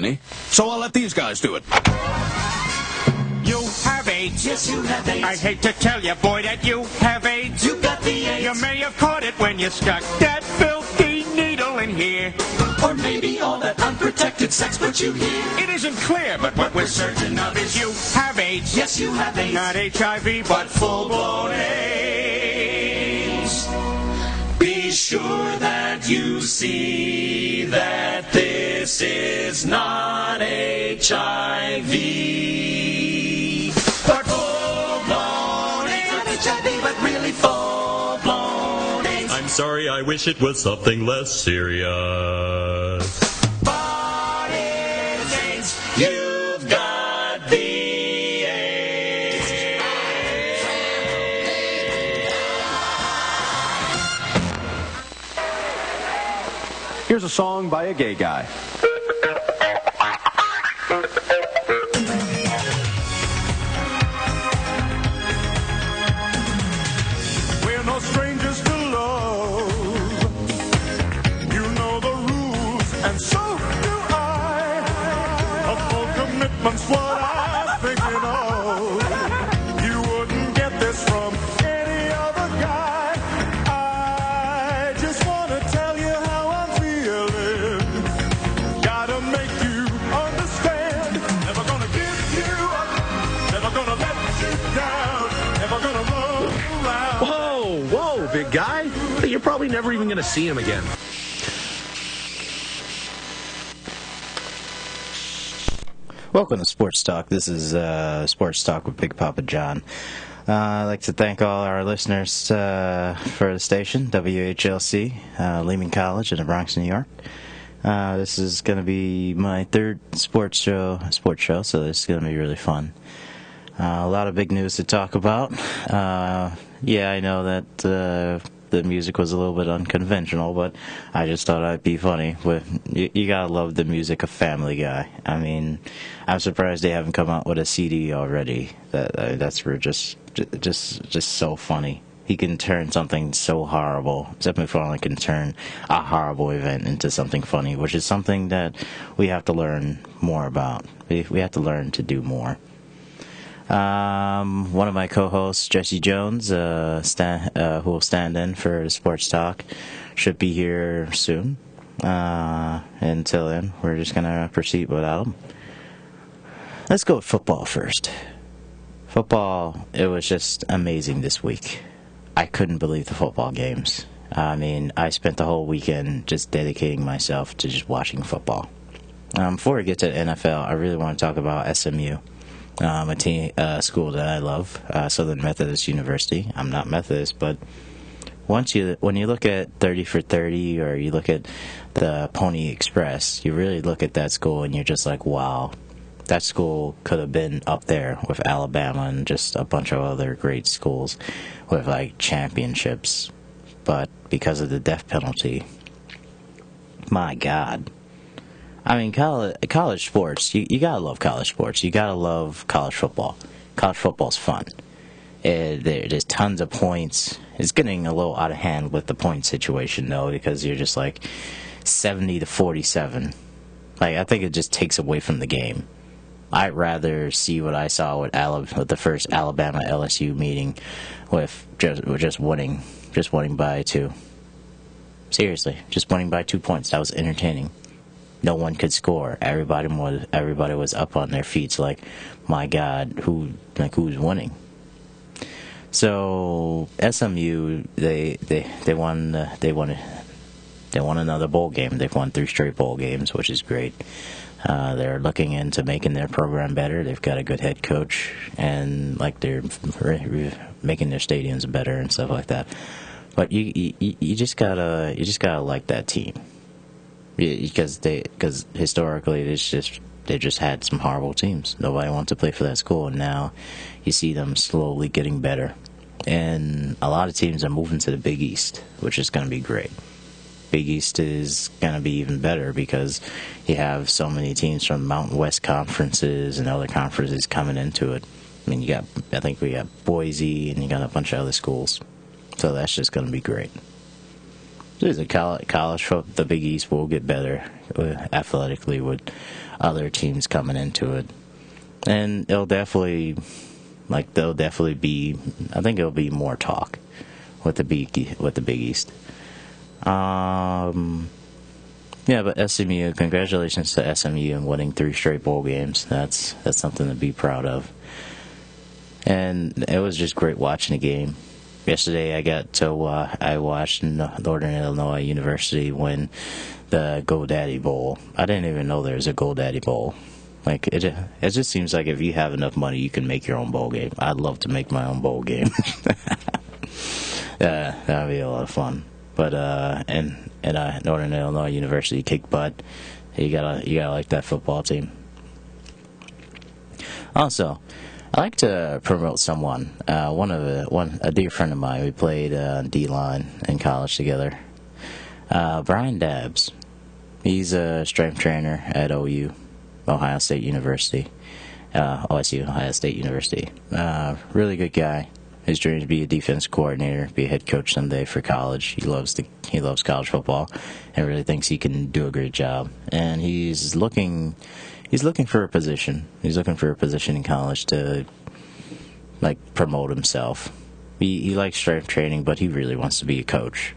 any, so I'll let these guys do it. You have AIDS. Yes, you have AIDS. I hate to tell you, boy, that you have AIDS. You got the AIDS. You may have caught it when you stuck that filthy needle in here. Or maybe all that unprotected sex put you here. It isn't clear, but what we're certain of is you have AIDS. Yes, you have AIDS. Not HIV, but full-blown AIDS. Be sure that you see that this is not HIV. But full-blown AIDS. Not HIV, but really full-blown AIDS. I'm sorry, I wish it was something less serious. But it's AIDS. You've got the AIDS. Here's a song by a gay guy. We're no strangers to love. You know the rules, and so do I. A full commitment's what I'm thinking of. You wouldn't get this from any other guy. I just want to tell you how I'm feeling. Gotta make you understand. Never gonna give you up. Never gonna let you down. Never gonna run around. Whoa, big guy. You're probably never even going to see him again. Welcome to Sports Talk. This is Sports Talk with Big Papa John. I'd like to thank all our listeners for the station, WHLC, Lehman College in the Bronx, New York. This is going to be my third sports show, so this is going to be really fun. A lot of big news to talk about. Yeah, I know that the music was a little bit unconventional, but I just thought I'd be funny. You gotta love the music of Family Guy. I mean, I'm surprised they haven't come out with a CD already. That's just so funny. He can turn something so horrible. Seth MacFarlane can turn a horrible event into something funny, which is something that we have to learn more about. We have to learn to do more. One of my co-hosts, Jesse Jones, who will stand in for Sports Talk, should be here soon. Until then, we're just going to proceed without him. Let's go with football first. Football, it was just amazing this week. I couldn't believe the football games. I mean, I spent the whole weekend just dedicating myself to just watching football. Before we get to the NFL, I really want to talk about SMU. A school that I love, Southern Methodist University. I'm not Methodist, but when you look at 30 for 30 or you look at the Pony Express, you really look at that school and you're just like, wow, that school could have been up there with Alabama and just a bunch of other great schools with like championships. But because of the death penalty, my God. I mean, college sports, you gotta love college sports. You gotta love college football. College football's fun. There's tons of points. It's getting a little out of hand with the point situation, though, because you're just like 70-47. Like, I think it just takes away from the game. I'd rather see what I saw with the first Alabama LSU meeting, with just winning by 2. Seriously, just winning by 2 points. That was entertaining. No one could score. Everybody was up on their feet. So like, my God, who's winning? So SMU, they won another bowl game. They've won 3 straight bowl games, which is great. They're looking into making their program better. They've got a good head coach, and like they're making their stadiums better and stuff like that. But you just gotta like that team. Because historically they just had some horrible teams. Nobody wanted to play for that school, and now you see them slowly getting better. And a lot of teams are moving to the Big East, which is going to be great. Big East is going to be even better because you have so many teams from Mountain West conferences and other conferences coming into it. I mean, I think we got Boise, and you got a bunch of other schools. So that's just going to be great. There's a college, the Big East will get better athletically with other teams coming into it. And there'll definitely be, I think it'll be more talk with the Big East. Yeah, but SMU, congratulations to SMU in winning 3 straight bowl games. That's something to be proud of. And it was just great watching the game. Yesterday I watched Northern Illinois University win the GoDaddy Bowl. I didn't even know there was a GoDaddy Bowl. Like, it just seems like if you have enough money, you can make your own bowl game. I'd love to make my own bowl game. That'd be a lot of fun. But and Northern Illinois University kick butt. You gotta like that football team. Also, I like to promote someone. A dear friend of mine. We played D-line in college together. Brian Dabbs. He's a strength trainer at OU, Ohio State University. OSU, Ohio State University. Really good guy. His dream is to be a defense coordinator, be a head coach someday for college. He loves college football, and really thinks he can do a great job. And he's looking for a position. He's looking for a position in college to promote himself. He likes strength training, but he really wants to be a coach.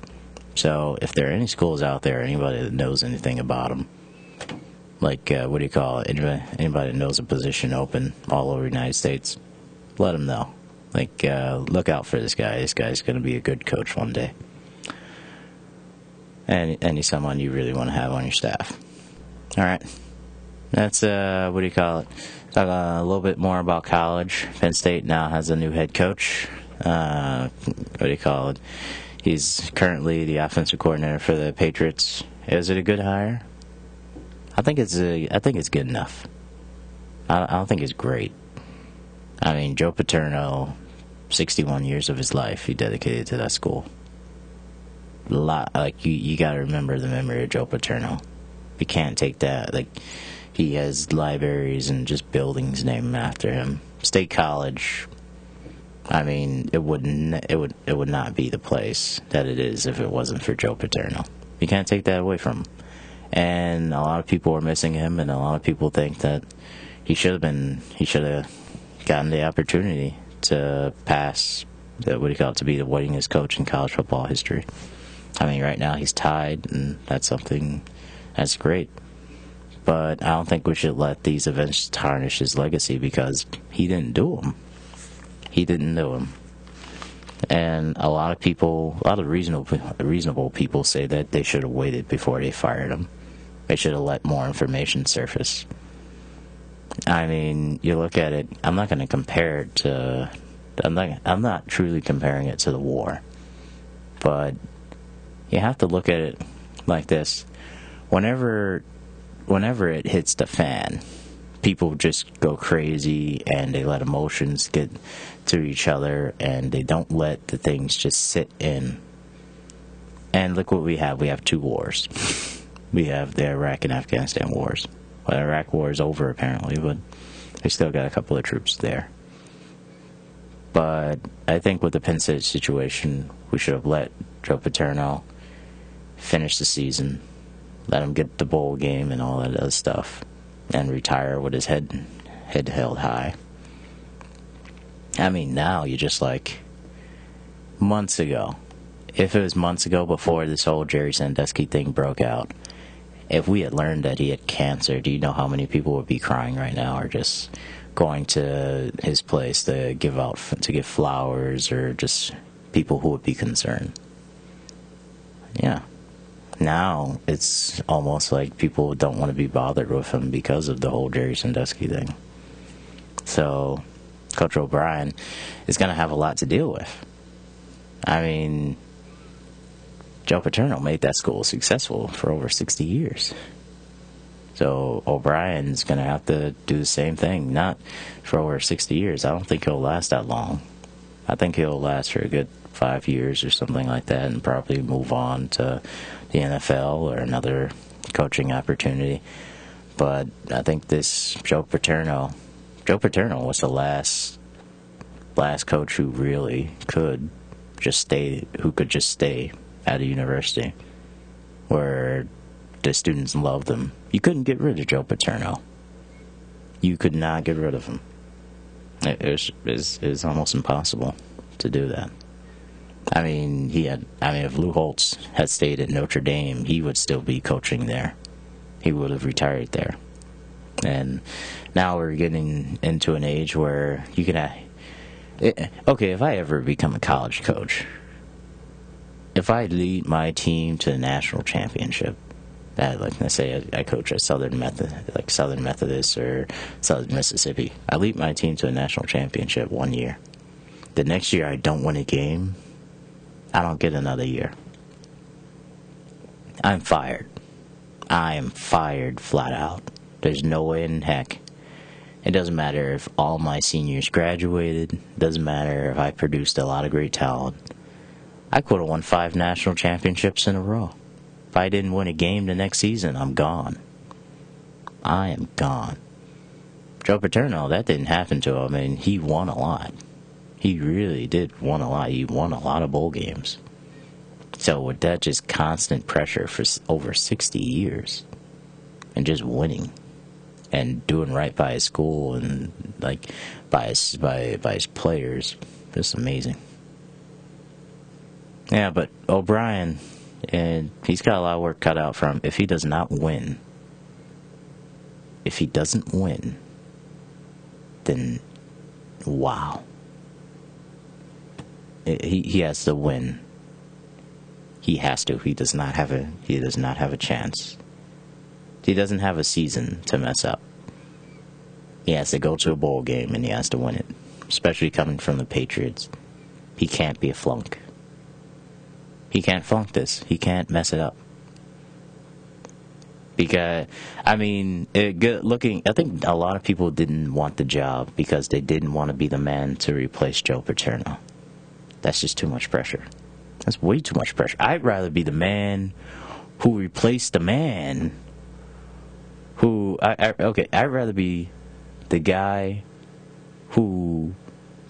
So if there are any schools out there, anybody that knows anything about him, what do you call it? Anybody that knows a position open all over the United States, let him know. Look out for this guy. This guy's going to be a good coach one day. And he's someone you really want to have on your staff. All right. That's, what do you call it? Talk a little bit more about college. Penn State now has a new head coach. What do you call it? He's currently the offensive coordinator for the Patriots. Is it a good hire? I think it's good enough. I don't think it's great. I mean, Joe Paterno, 61 years of his life he dedicated to that school. You got to remember the memory of Joe Paterno. You can't take that. He has libraries and just buildings named after him. State College, I mean, it would not be the place that it is if it wasn't for Joe Paterno. You can't take that away from him. And a lot of people are missing him, and a lot of people think that he should have gotten the opportunity to pass to be the winningest coach in college football history. I mean, right now he's tied, and that's something that's great. But I don't think we should let these events tarnish his legacy because he didn't do them. He didn't do them. And a lot of reasonable people say that they should have waited before they fired him. They should have let more information surface. I mean, you look at it, I'm not going to compare it to, I'm not truly comparing it to the war. But you have to look at it like this. Whenever it hits the fan, people just go crazy and they let emotions get to each other and they don't let the things just sit in. And look what we have. We have 2 wars. We have the Iraq and Afghanistan wars. Well, the Iraq war is over apparently, but they still got a couple of troops there. But I think with the Penn State situation, we should have let Joe Paterno finish the season, let him get the bowl game and all that other stuff, and retire with his head held high. I mean, now you're just months ago. If it was months ago before this whole Jerry Sandusky thing broke out, if we had learned that he had cancer, do you know how many people would be crying right now or just going to his place to give flowers, or just people who would be concerned? Yeah. Now it's almost like people don't want to be bothered with him because of the whole Jerry Sandusky thing. So Coach O'Brien is going to have a lot to deal with. I mean, Joe Paterno made that school successful for over 60 years. So O'Brien's going to have to do the same thing, not for over 60 years. I don't think he'll last that long. I think he'll last for a good 5 years or something like that and probably move on to the NFL or another coaching opportunity. But I think this Joe Paterno was the last coach who really could just stay at a university where the students loved him. You couldn't get rid of Joe Paterno. You could not get rid of him. It was almost impossible to do that. I mean, if Lou Holtz had stayed at Notre Dame, he would still be coaching there. He would have retired there. And now we're getting into an age where you can... okay, if I ever become a college coach, if I lead my team to the national championship, like let's say I coach at Southern Methodist or Southern Mississippi, I lead my team to a national championship 1 year. The next year I don't win a game, I don't get another year. I'm fired. I am fired flat out. There's no way in heck. It doesn't matter if all my seniors graduated. It doesn't matter if I produced a lot of great talent. I could have won 5 national championships in a row. If I didn't win a game the next season, I'm gone. I am gone. Joe Paterno, that didn't happen to him. I mean, he won a lot. He really did won a lot. He won a lot of bowl games. So with that just constant pressure for over 60 years and just winning and doing right by his school and like by his players, just amazing. Yeah, but O'Brien, and he's got a lot of work cut out for him. If he does not win, if he doesn't win, then wow. He has to win. He has to. He does not have a chance. He doesn't have a season to mess up. He has to go to a bowl game and he has to win it. Especially coming from the Patriots. He can't be a flunk. He can't flunk this. He can't mess it up. Because, I think a lot of people didn't want the job because they didn't want to be the man to replace Joe Paterno. That's just too much pressure. That's way too much pressure. I'd rather be the man who replaced the man who... I'd rather be the guy who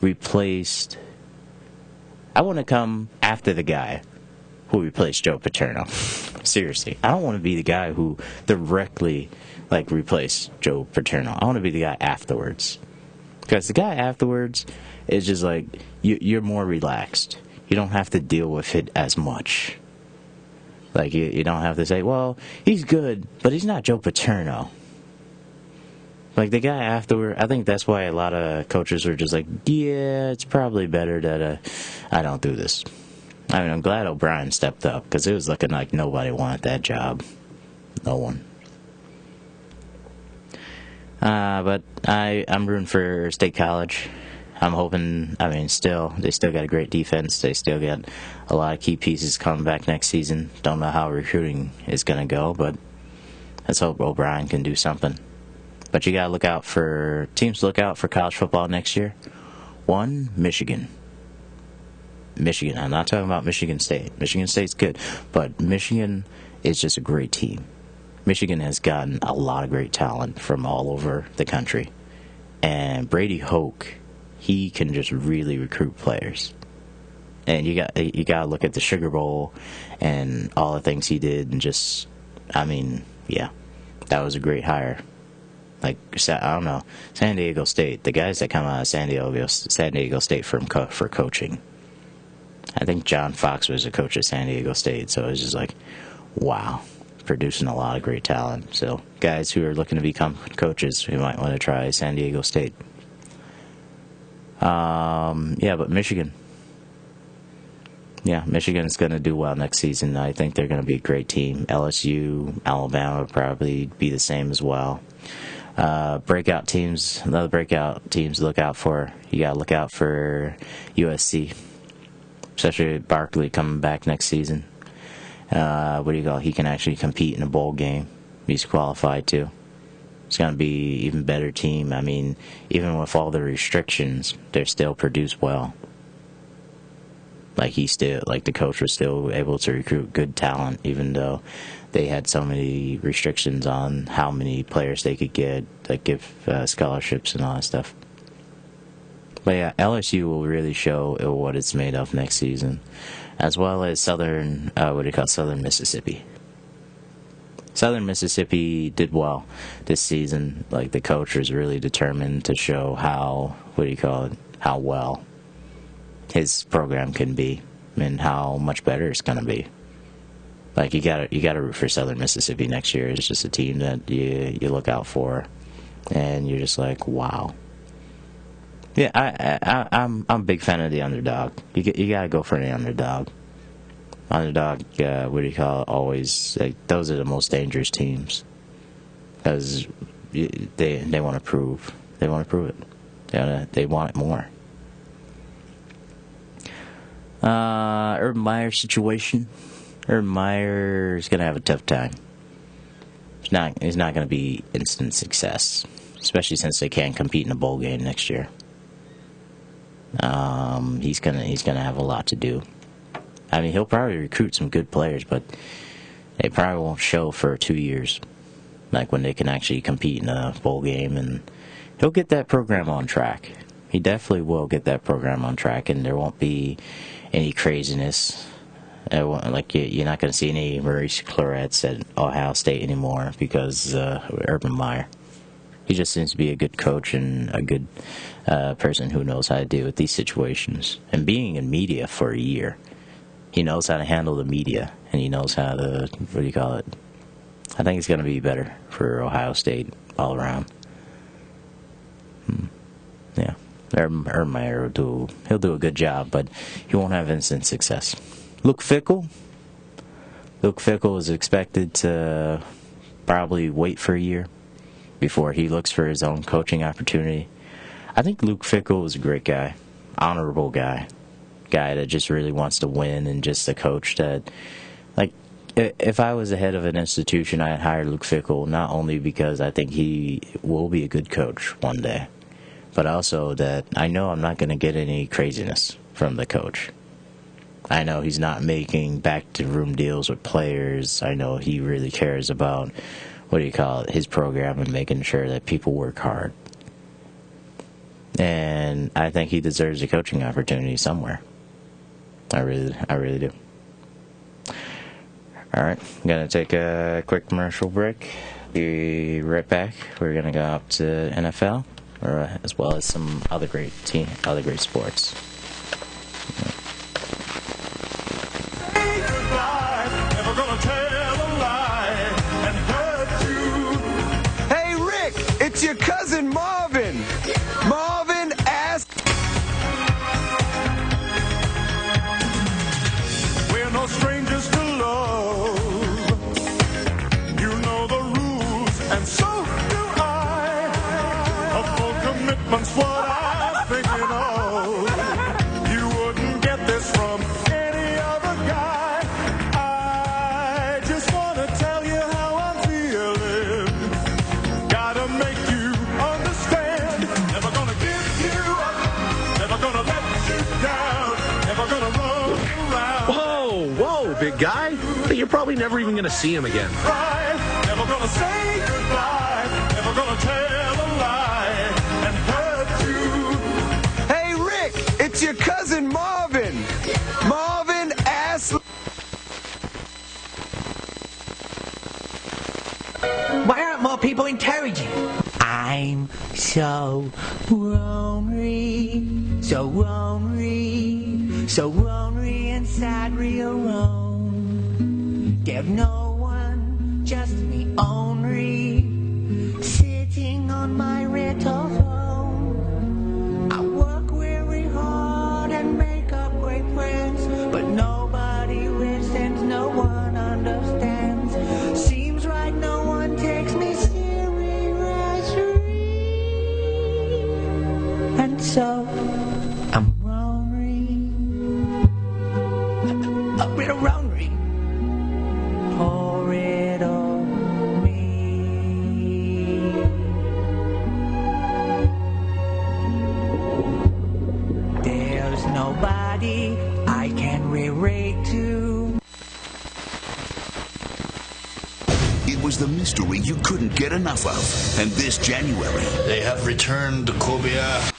replaced... I want to come after the guy who replaced Joe Paterno. Seriously. I don't want to be the guy who directly, replaced Joe Paterno. I want to be the guy afterwards. Because the guy afterwards is just you're more relaxed. You don't have to deal with it as much. You don't have to say, well, he's good, but he's not Joe Paterno. The guy afterward, I think that's why a lot of coaches were just yeah, it's probably better that I don't do this. I'm glad O'Brien stepped up, because it was looking like nobody wanted that job. No one. But I'm rooting for State College. I'm hoping, they still got a great defense. They still got a lot of key pieces coming back next season. Don't know how recruiting is going to go, but let's hope O'Brien can do something. But you got to look out for teams to look out for college football next year. 1, Michigan. I'm not talking about Michigan State. Michigan State's good, but Michigan is just a great team. Michigan has gotten a lot of great talent from all over the country. And Brady Hoke, he can just really recruit players. And you got to look at the Sugar Bowl and all the things he did, and just, yeah, that was a great hire. I don't know, San Diego State, the guys that come out of San Diego State for coaching. I think John Fox was a coach at San Diego State, so it was just wow, producing a lot of great talent. So guys who are looking to become coaches, we might want to try San Diego State. But Michigan. Yeah, Michigan's going to do well next season. I think they're going to be a great team. LSU, Alabama will probably be the same as well. Another breakout teams to look out for. You got to look out for USC, especially Barkley coming back next season. He can actually compete in a bowl game. He's qualified too. It's going to be an even better team. Even with all the restrictions, they still produce well. The coach was still able to recruit good talent, even though they had so many restrictions on how many players they could get, give scholarships and all that stuff. But yeah, LSU will really show what it's made of next season, as well as Southern Mississippi. Southern Mississippi did well this season. Like, the coach was really determined to show how well his program can be and how much better it's going to be. Like, you gotta root for Southern Mississippi next year. It's just a team that you look out for, and you're just like, wow. Yeah, I'm a big fan of the underdog. You gotta go for the underdog. Underdog, always, like, those are the most dangerous teams, because they want to prove it. They want it more. Urban Meyer situation. Urban Meyer is going to have a tough time. He's not going to be instant success, especially since they can't compete in a bowl game next year. He's gonna have a lot to do. I mean, he'll probably recruit some good players, but they probably won't show for 2 years, like when they can actually compete in a bowl game. And he'll get that program on track. He definitely will get that program on track, and there won't be any craziness. Like, you're not going to see any Maurice Clarets at Ohio State anymore because Urban Meyer. He just seems to be a good coach and a good person who knows how to deal with these situations. And being in media for a year, he knows how to handle the media, and he knows how to, I think it's going to be better for Ohio State all around. Yeah, Urban Meyer he'll do a good job, but he won't have instant success. Luke Fickell is expected to probably wait for a year before he looks for his own coaching opportunity. I think Luke Fickell is a great guy, honorable guy that just really wants to win, and just a coach that, like, if I was the head of an institution, I'd hire Luke Fickell, not only because I think he will be a good coach one day, but also that I know I'm not going to get any craziness from the coach. I know he's not making back-to-room deals with players. I know he really cares about, his program, and making sure that people work hard. And I think he deserves a coaching opportunity somewhere. I really do. All right, I'm going to take a quick commercial break. Be right back. We're going to go up to NFL, as well as some other great sports. It's your cousin Marvin. Marvin asked. We're no strangers to love. You know the rules, and so do I. A full commitment's what I'm thinking of. You wouldn't get this from any other guy. I just want to tell you how I'm feeling. Gotta make you understand. Never gonna give you up. Never gonna let you down. Never gonna run around. Whoa, big guy. You're probably never even going to see him again. Right. Never gonna say goodbye. Never gonna tell a lie and hurt you. Hey, Rick, it's your cousin Marvin. Marvin asked. Why aren't more people encouraging? I'm so lonely, so lonely, so lonely inside real alone. There's no one, just me only, sitting on my rental phone. I work very hard and make up great friends, but nobody listens, no one understands. Seems like no one takes me seriously, and so I'm lonely, a bit of lonely. Pour it on me. There's nobody I can relate to. It was the mystery you couldn't get enough of. And this January, they have returned Cobia.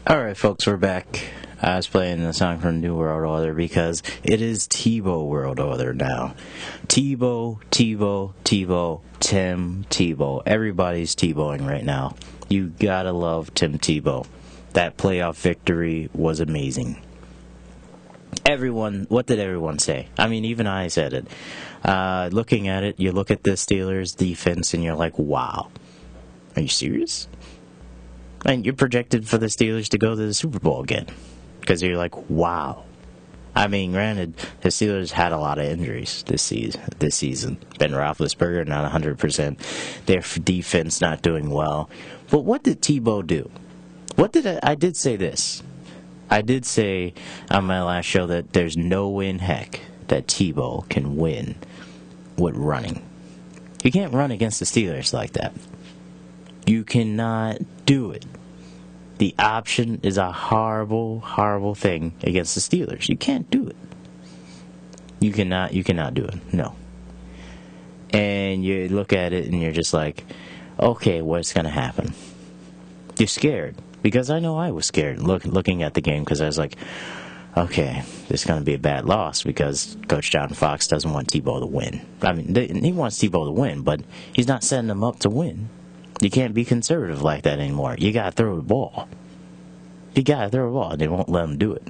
Alright, folks, we're back. I was playing the song from New World Order because it is Tebow World Order now. Tebow, Tim Tebow. Everybody's Tebowing right now. You gotta love Tim Tebow. That playoff victory was amazing. What did everyone say? I mean, even I said it. Looking at it, you look at the Steelers' defense and you're like, wow. Are you serious? And you're projected for the Steelers to go to the Super Bowl again. Because you're like, wow. I mean, granted, the Steelers had a lot of injuries this season. Ben Roethlisberger not 100%. Their defense not doing well. But what did Tebow do? I did say this. I did say on my last show that there's no way in heck that Tebow can win with running. You can't run against the Steelers like that. You cannot do it. The option is a horrible, horrible thing against the Steelers. You can't do it. You cannot do it. No. And you look at it and you're just like, okay, what's going to happen? You're scared. Because I know I was scared looking at the game because I was like, okay, this is going to be a bad loss because Coach John Fox doesn't want Tebow to win. I mean, he wants Tebow to win, but he's not setting them up to win. You can't be conservative like that anymore. You got to throw the ball. You got to throw the ball. They won't let him do it.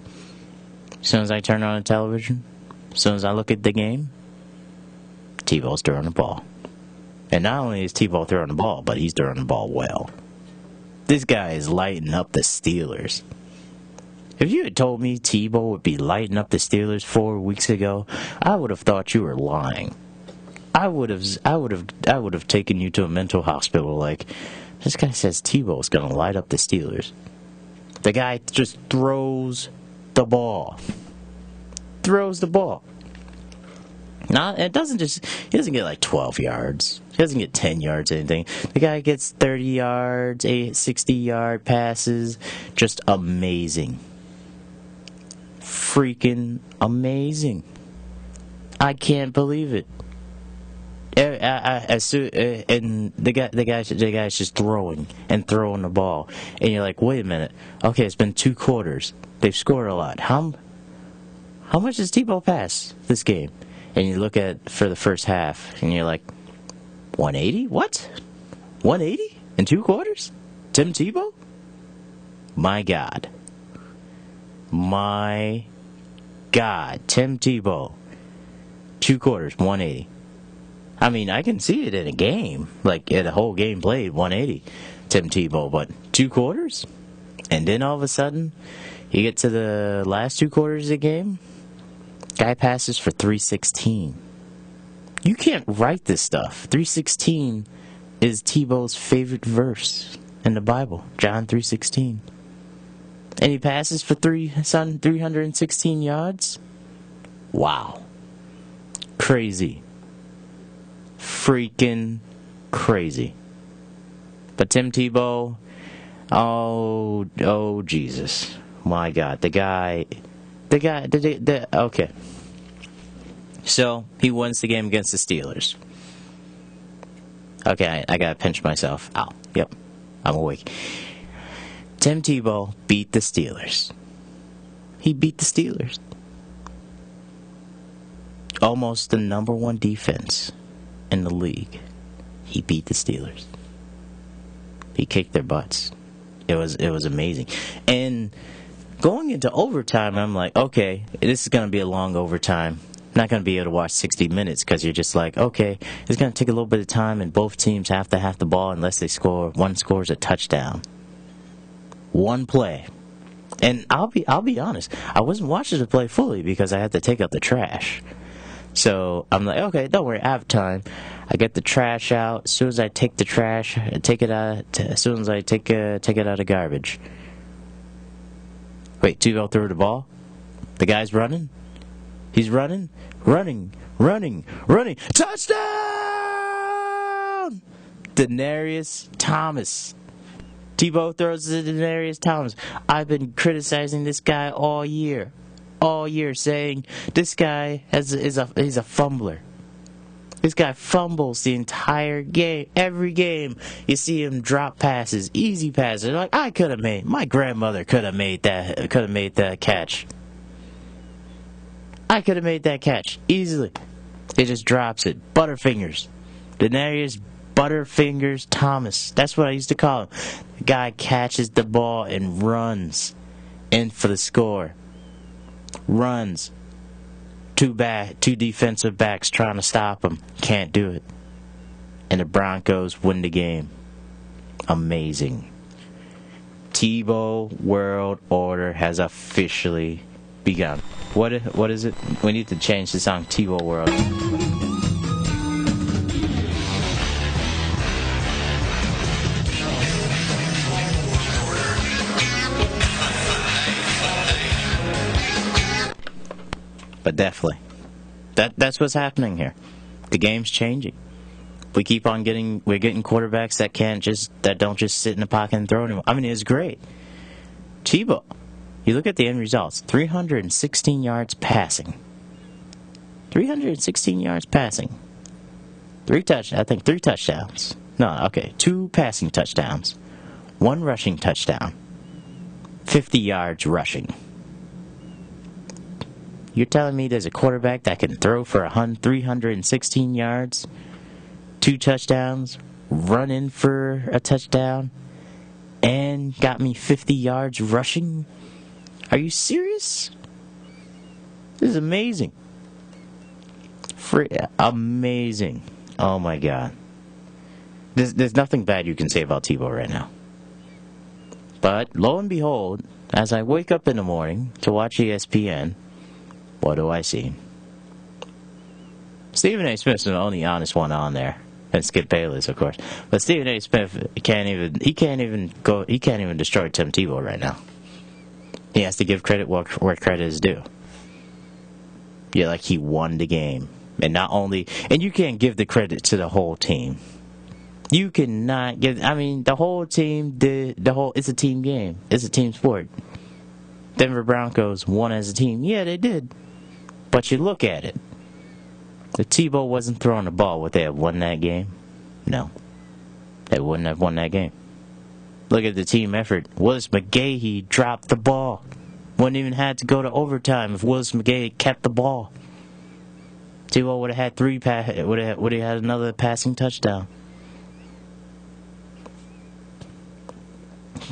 As soon as I turn on the television, as soon as I look at the game, Tebow's throwing the ball. And not only is Tebow throwing the ball, but he's throwing the ball well. This guy is lighting up the Steelers. If you had told me Tebow would be lighting up the Steelers 4 weeks ago, I would have thought you were lying. I would have taken you to a mental hospital. Like, this guy says Tebow's going to light up the Steelers. The guy just throws the ball. Throws the ball. He doesn't get like 12 yards. He doesn't get 10 yards or anything. The guy gets 30 yards, 60-yard passes. Just amazing. Freaking amazing. I can't believe it. And the guy's just throwing the ball. And you're like, wait a minute. Okay, it's been 2 quarters. They've scored a lot. How much does Tebow pass this game? And you look at for the first half, and you're like, 180? What? 180 in 2 quarters? Tim Tebow? My God. My God. Tim Tebow. 2 quarters, 180. I mean, I can see it in a game, like at a whole game played, 180, Tim Tebow, but 2 quarters? And then all of a sudden, you get to the last 2 quarters of the game, guy passes for 316. You can't write this stuff. 316 is Tebow's favorite verse in the Bible, John 3:16. And he passes for 316 yards? Wow. Crazy. Freaking crazy. But Tim Tebow, oh Jesus. My God. Okay. So, he wins the game against the Steelers. Okay, I gotta pinch myself. Ow. Yep. I'm awake. Tim Tebow beat the Steelers. He beat the Steelers. Almost the number 1 defense in the league. He beat the Steelers. He kicked their butts. It was amazing. And going into overtime, I'm like, okay, this is going to be a long overtime. Not going to be able to watch 60 minutes because you're just like, okay, it's going to take a little bit of time and both teams have to have the ball unless they score. One scores a touchdown. One play. And I'll be honest, I wasn't watching the play fully because I had to take out the trash. So I'm like, okay, don't worry, I have time. I get the trash out. As soon as I take the trash, take it out. As soon as I take it out of garbage. Wait, Tebow threw the ball? The guy's running? He's running? Running. Touchdown! Denarius Thomas. Tebow throws to Denarius Thomas. I've been criticizing this guy all year, saying this guy is a fumbler. This guy fumbles the entire game. Every game, you see him drop passes, easy passes. Like my grandmother could have made that catch. I could have made that catch easily. It just drops it. Butterfingers. Denarius Butterfingers Thomas. That's what I used to call him. The guy catches the ball and runs in for the score. Runs. Two defensive backs trying to stop him. Can't do it. And the Broncos win the game. Amazing. Tebow World Order has officially begun. What is it? We need to change the song Tebow World. But definitely, that's what's happening here. The game's changing. We're getting quarterbacks that don't just sit in the pocket and throw anymore. I mean, it's great. Tebow, you look at the end results: 316 yards passing. 316 yards passing. 3 touchdowns. No, okay, 2 passing touchdowns, 1 rushing touchdown, 50 yards rushing. You're telling me there's a quarterback that can throw for 316 yards, 2 touchdowns, run in for a touchdown, and got me 50 yards rushing? Are you serious? This is amazing. Amazing. Oh my God. There's nothing bad you can say about Tebow right now. But lo and behold, as I wake up in the morning to watch ESPN, what do I see? Stephen A. Smith's the only honest one on there, and Skip Bayless, of course. But Stephen A. Smith can't even destroy Tim Tebow right now. He has to give credit where credit is due. Yeah, like he won the game, and you can't give the credit to the whole team. You cannot give. I mean, the whole team did the whole. It's a team game. It's a team sport. Denver Broncos won as a team. Yeah, they did. But you look at it. If Tebow wasn't throwing the ball, would they have won that game? No. They wouldn't have won that game. Look at the team effort. Willis McGahee dropped the ball. Wouldn't even had to go to overtime if Willis McGahee kept the ball. Tebow would have had would have had another passing touchdown.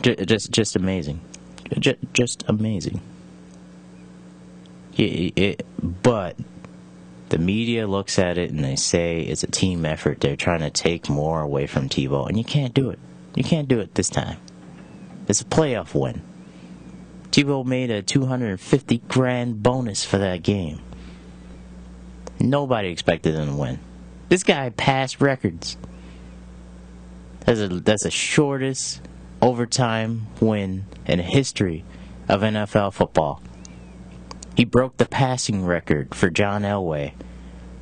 Just amazing. Just amazing. But the media looks at it and they say it's a team effort. They're trying to take more away from Tebow, and you can't do it. You can't do it this time. It's a playoff win. Tebow made a $250,000 bonus for that game. Nobody expected him to win. This guy passed records. That's the shortest overtime win in the history of NFL football. He broke the passing record for John Elway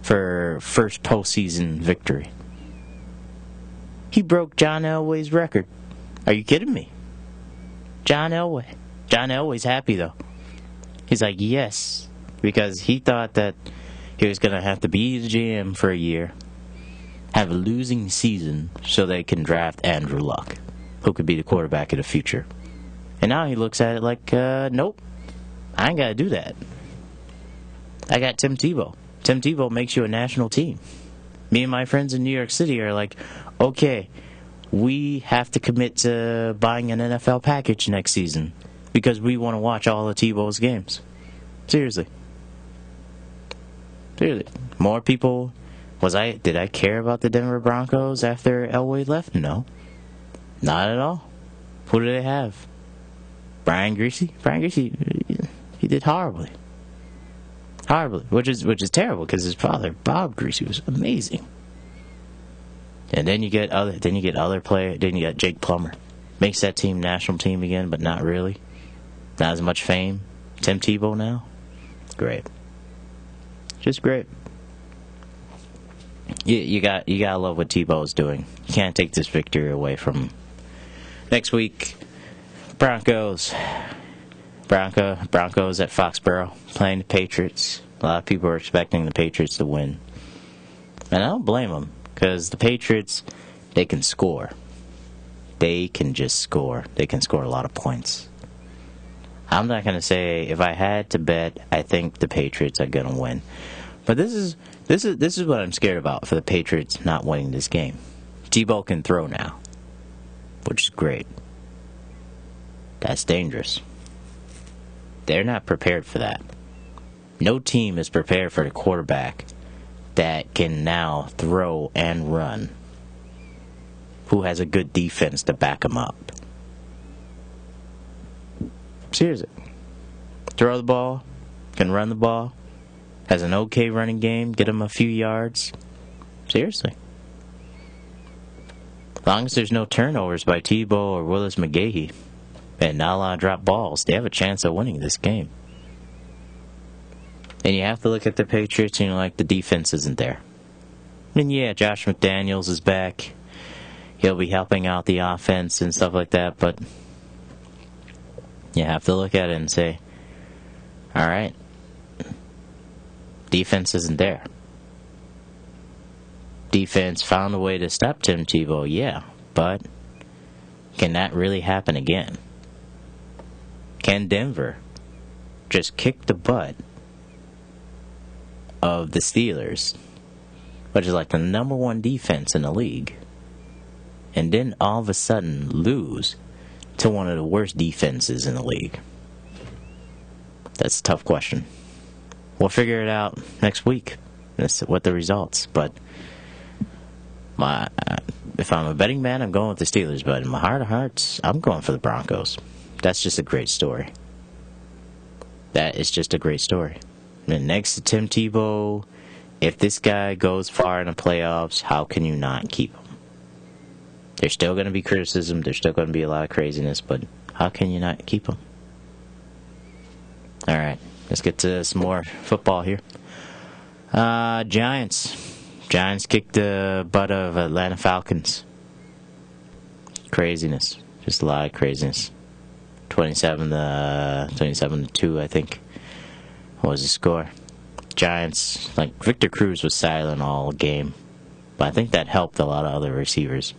for first postseason victory. He broke John Elway's record. Are you kidding me? John Elway. John Elway's happy though. He's like, yes, because he thought that he was going to have to be the GM for a year, have a losing season so they can draft Andrew Luck, who could be the quarterback of the future. And now he looks at it like, nope, I ain't got to do that. I got Tim Tebow. Tim Tebow makes you a national team. Me and my friends in New York City are like, okay, we have to commit to buying an NFL package next season because we want to watch all of Tebow's games. Seriously. More people. Did I care about the Denver Broncos after Elway left? No. Not at all. Who do they have? Brian Griese? Brian Griese, he did horribly. Which is terrible because his father, Bob Griese, was amazing. And then you get other players. Then you got Jake Plummer, makes that team national team again, but not really, not as much fame. Tim Tebow now, great, just great. You gotta love what Tebow's doing. You can't take this victory away from him. Next week, Broncos at Foxborough playing the Patriots. A lot of people are expecting the Patriots to win. And I don't blame them, because the Patriots, they can score. They can just score. They can score a lot of points. I'm not going to say, if I had to bet, I think the Patriots are going to win. But this is what I'm scared about for the Patriots not winning this game. Tebow can throw now, which is great. That's dangerous. They're not prepared for that. No team is prepared for the quarterback that can now throw and run, who has a good defense to back him up. Seriously. Throw the ball, can run the ball, has an okay running game, get him a few yards. Seriously. As long as there's no turnovers by Tebow or Willis McGahee and not a lot of drop balls, they have a chance of winning this game. And you have to look at the Patriots and like the defense isn't there. And yeah, Josh McDaniels is back. He'll be helping out the offense and stuff like that, but you have to look at it and say, all right, defense isn't there. Defense found a way to stop Tim Tebow, yeah, but can that really happen again? Can Denver just kick the butt of the Steelers, which is like the number one defense in the league, and then all of a sudden lose to one of the worst defenses in the league? That's a tough question. We'll figure it out next week. That's what the results. But if I'm a betting man, I'm going with the Steelers. But in my heart of hearts, I'm going for the Broncos. That's just a great story. That is just a great story. And next to Tim Tebow, if this guy goes far in the playoffs, how can you not keep him? There's still going to be criticism. There's still going to be a lot of craziness. But how can you not keep him? All right. Let's get to some more football here. Giants. Giants kicked the butt of Atlanta Falcons. Craziness. Just a lot of craziness. 27-2, I think, was the score. Giants, like, Victor Cruz was silent all game. But I think that helped a lot of other receivers.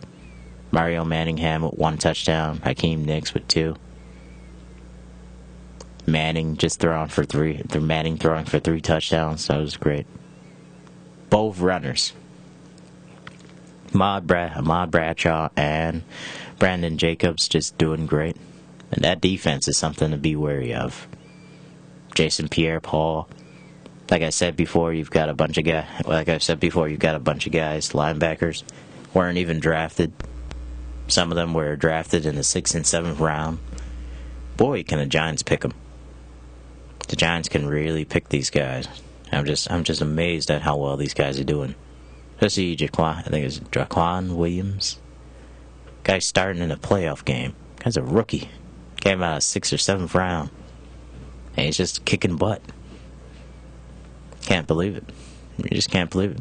Mario Manningham with 1 touchdown. Hakeem Nicks with 2. Manning throwing for 3 touchdowns. That was great. Both runners, Ahmad Bradshaw and Brandon Jacobs, just doing great. And that defense is something to be wary of. Jason Pierre-Paul. Like I said before, you've got a bunch of guys. Linebackers weren't even drafted. Some of them were drafted in the 6th and 7th round. Boy, can the Giants pick them. The Giants can really pick these guys. I'm just amazed at how well these guys are doing. Especially Jaquan Williams. Guy's starting in a playoff game. Guy's a rookie. Came out of 6th or 7th round. And he's just kicking butt. Can't believe it. You just can't believe it.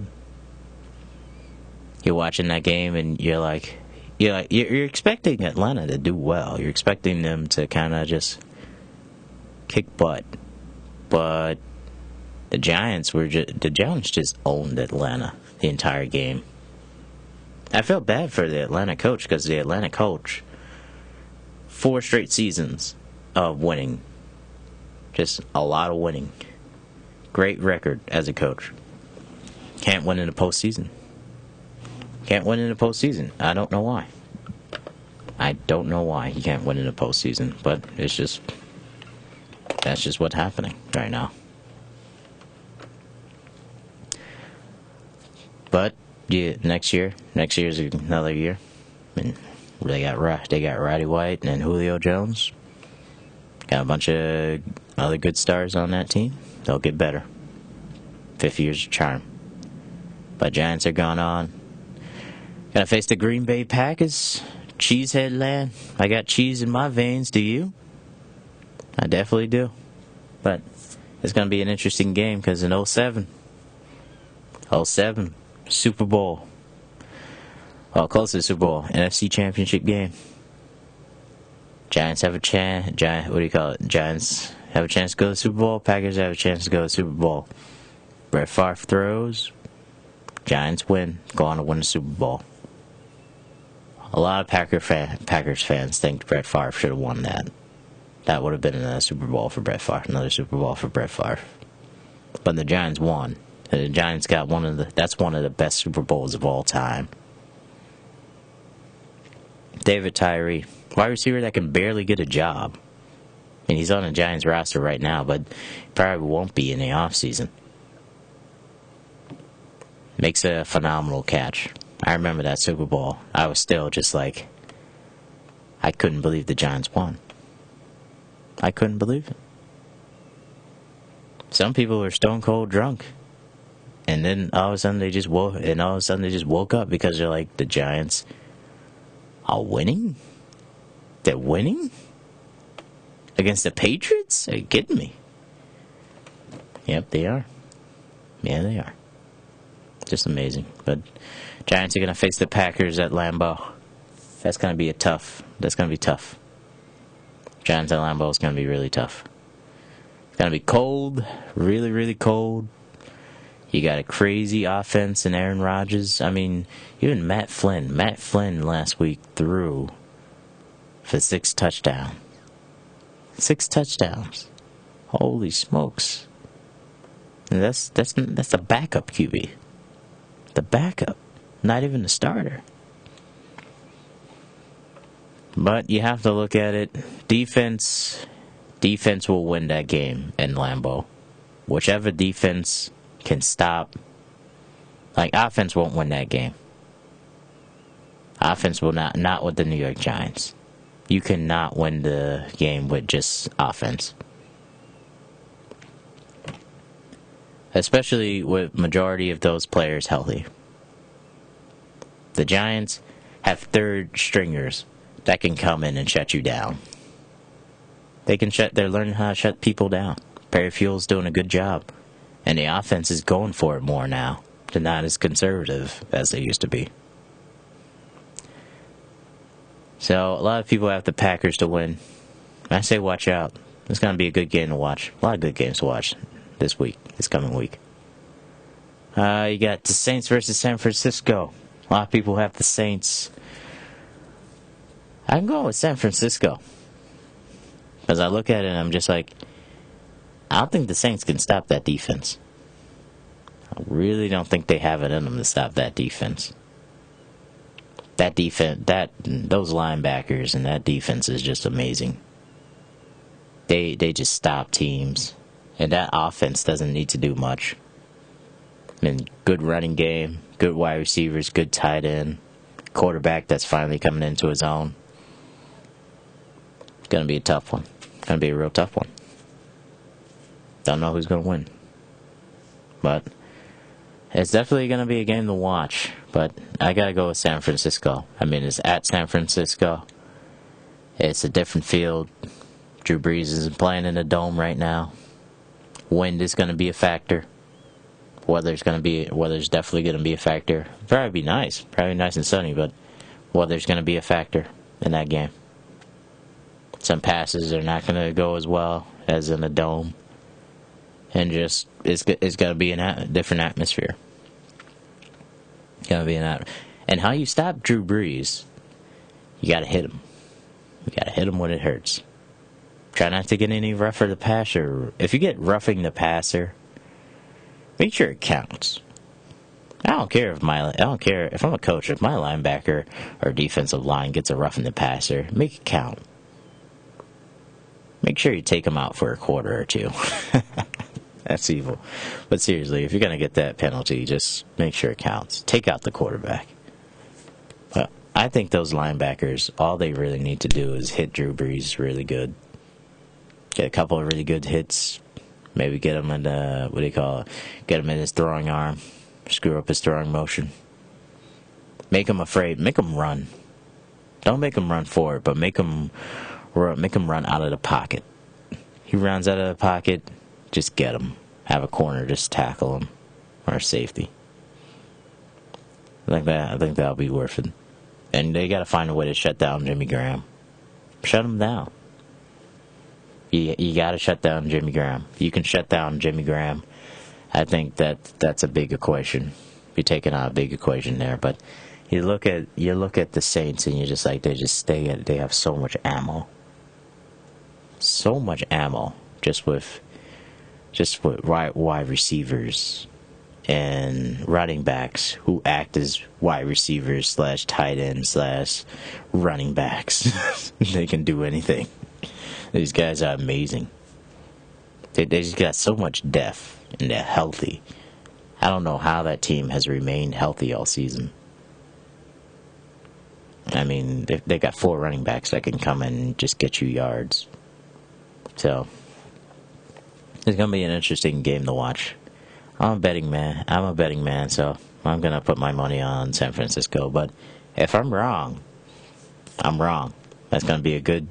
You're watching that game and you're expecting Atlanta to do well. You're expecting them to kind of just kick butt. But the Giants just owned Atlanta the entire game. I felt bad for the Atlanta coach, because the Atlanta coach, 4 straight seasons of winning. Just a lot of winning. Great record as a coach. Can't win in the postseason. I don't know why. I don't know why he can't win in the postseason, but that's just what's happening right now. But yeah, next year is another year. I mean, they got Roddy White and Julio Jones. Got a bunch of other good stars on that team. They'll get better. 5 years of charm. But Giants are gone on. Gotta face the Green Bay Packers. Cheesehead land. I got cheese in my veins. Do you? I definitely do. But it's gonna be an interesting game, because in 07, Super Bowl. Well, close to the Super Bowl. NFC Championship game. Giants have a chance. Giants have a chance to go to the Super Bowl. Packers have a chance to go to the Super Bowl. Brett Favre throws. Giants win, go on to win the Super Bowl. A lot of Packers fans think Brett Favre should have won that. That would have been another Super Bowl for Brett Favre. Another Super Bowl for Brett Favre. But the Giants won. And the Giants got that's one of the best Super Bowls of all time. David Tyree, wide receiver that can barely get a job. And he's on the Giants roster right now, but probably won't be in the offseason. Makes a phenomenal catch. I remember that Super Bowl. I was still just like, I couldn't believe the Giants won. I couldn't believe it. Some people were stone cold drunk. And then all of a sudden they just woke up because they're like, the Giants are winning? They're winning? Against the Patriots? Are you kidding me? Yep, they are. Yeah, they are. Just amazing. But Giants are going to face the Packers at Lambeau. That's going to be tough. Giants at Lambeau is going to be really tough. It's going to be cold. Really, really cold. You got a crazy offense in Aaron Rodgers. I mean, even Matt Flynn. Matt Flynn last week threw for 6 touchdowns. 6 touchdowns. Holy smokes. And that's the backup QB. The backup. Not even the starter. But you have to look at it. Defense will win that game in Lambeau. Whichever defense can stop. Like, offense won't win that game. Offense will not with the New York Giants. You cannot win the game with just offense. Especially with majority of those players healthy. The Giants have third stringers that can come in and shut you down. They're learning how to shut people down. Perry Fuel's doing a good job. And the offense is going for it more now. They're not as conservative as they used to be. So, a lot of people have the Packers to win. I say watch out. It's going to be a good game to watch. A lot of good games to watch this coming week. You got the Saints versus San Francisco. A lot of people have the Saints. I'm going with San Francisco. Because I look at it and I'm just like, I don't think the Saints can stop that defense. I really don't think they have it in them to stop that defense. That defense, those linebackers and that defense is just amazing. They just stop teams. And that offense doesn't need to do much. I mean, good running game, good wide receivers, good tight end, quarterback that's finally coming into his own. It's going to be a tough one. It's going to be a real tough one. Don't know who's going to win. But it's definitely going to be a game to watch. But I got to go with San Francisco. I mean, it's at San Francisco. It's a different field. Drew Brees isn't playing in the dome right now. Wind is going to be a factor. Weather's definitely going to be a factor. Probably be nice. Probably nice and sunny, but weather's going to be a factor in that game. Some passes are not going to go as well as in a dome. And just, it's going to be a different atmosphere. It's going to be and how you stop Drew Brees, you got to hit him. You got to hit him when it hurts. Try not to get any rougher the passer. If you get roughing the passer, make sure it counts. I don't care if I'm a coach, if my linebacker or defensive line gets a roughing the passer, make it count. Make sure you take him out for a quarter or two. That's evil. But seriously, if you're going to get that penalty, just make sure it counts. Take out the quarterback. But I think those linebackers, all they really need to do is hit Drew Brees really good. Get a couple of really good hits. Maybe get him in get him in his throwing arm. Screw up his throwing motion. Make him afraid. Make him run. Don't make him run forward, but make him run out of the pocket. He runs out of the pocket, just get him. Have a corner, just tackle him. Or a safety. I think that'll be worth it. And they got to find a way to shut down Jimmy Graham. Shut him down. You got to shut down Jimmy Graham. You can shut down Jimmy Graham. I think that's a big equation. You're taking out a big equation there, but you look at the Saints and you're just like they have so much ammo. So much ammo just with wide receivers and running backs who act as wide receivers / tight ends / running backs. They can do anything. These guys are amazing. They just got so much depth and they're healthy. I don't know how that team has remained healthy all season. I mean, they got 4 running backs that can come and just get you yards. So, it's going to be an interesting game to watch. I'm a betting man, so I'm going to put my money on San Francisco. But if I'm wrong, I'm wrong. That's going to be a good,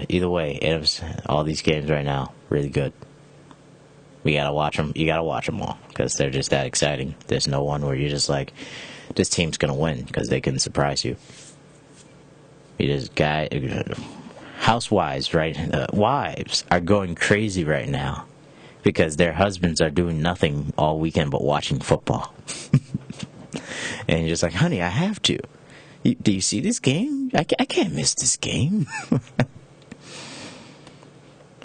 either way, all these games right now, really good. We got to watch them. You got to watch them all because they're just that exciting. There's no one where you're just like, this team's going to win because they can surprise you. Housewives, right? Wives are going crazy right now because their husbands are doing nothing all weekend but watching football. And you're just like, honey, I have to. Do you see this game? I can't miss this game.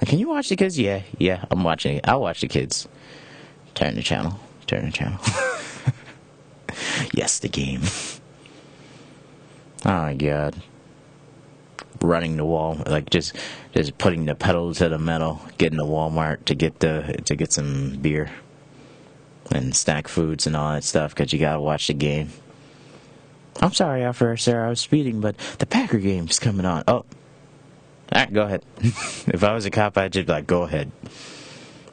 Can you watch the kids? Yeah, I'm watching it. I'll watch the kids. Turn the channel. Yes, the game. Oh my god. Running the wall, like just putting the pedal to the metal, getting to Walmart to get some beer and snack foods and all that stuff because you gotta watch the game. I'm sorry, Sarah, I was speeding, but the Packer game's coming on. Oh, all right, go ahead. If I was a cop, I'd just be like, go ahead.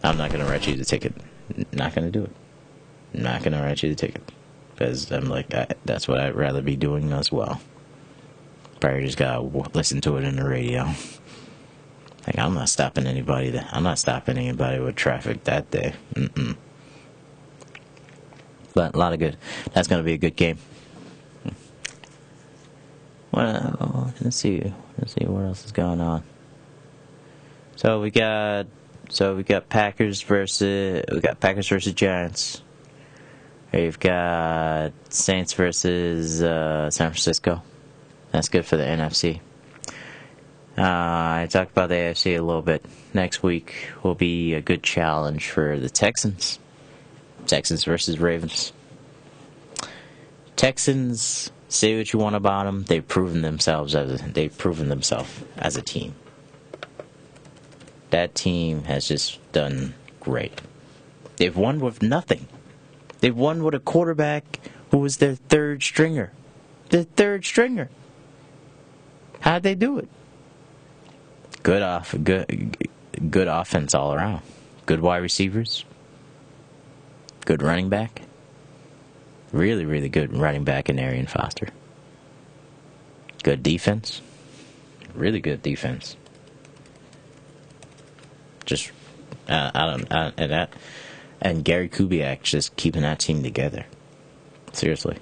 I'm not gonna write you the ticket. Not gonna do it. Not gonna write you the ticket because I'm like, that's what I'd rather be doing as well. Probably just gotta listen to it in the radio. Like, I'm not stopping anybody with traffic that day. But a lot of good. That's gonna be a good game. Well, let's see what else is going on. So we got Packers versus Giants. We've got Saints versus San Francisco. That's good for the NFC. I talked about the AFC a little bit. Next week will be a good challenge for the Texans. Texans versus Ravens. Texans, say what you want about them, they've proven themselves as a team. That team has just done great. They've won with nothing. They've won with a quarterback who was their third stringer. How'd they do it? Good offense all around. Good wide receivers. Good running back. Really, really good running back in Arian Foster. Good defense. Really good defense. Just and Gary Kubiak just keeping that team together. Seriously.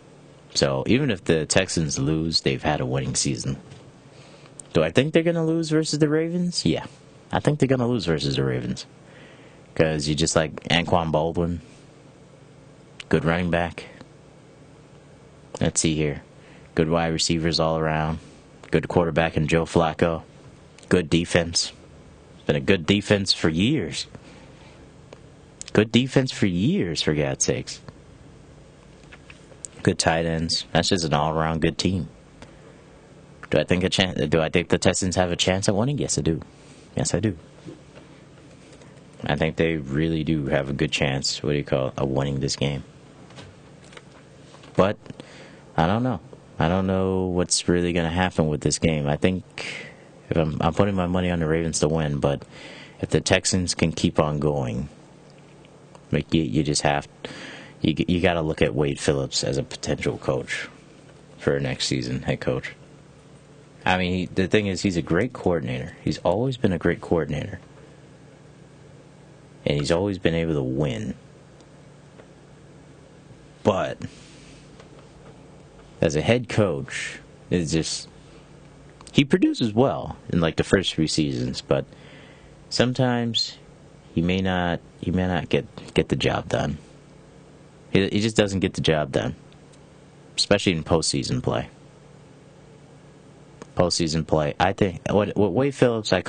So even if the Texans lose, they've had a winning season. Do I think they're going to lose versus the Ravens? Yeah. I think they're going to lose versus the Ravens. Because you just like Anquan Baldwin. Good running back. Let's see here. Good wide receivers all around. Good quarterback in Joe Flacco. Good defense. Been a good defense for years. Good defense for years, for God's sakes. Good tight ends. That's just an all-around good team. Do I think the Texans have a chance at winning? Yes, I do. Yes, I do. I think they really do have a good chance, of winning this game. But I don't know. I don't know what's really going to happen with this game. I think if I'm putting my money on the Ravens to win, but if the Texans can keep on going, like you just have, you got to look at Wade Phillips as a potential coach for next season, head coach. I mean, the thing is, he's a great coordinator. He's always been a great coordinator. And he's always been able to win. But as a head coach, it's just, he produces well in like the first few seasons, but sometimes he may not get the job done. He just doesn't get the job done, especially in postseason play. I think what Wade Phillips I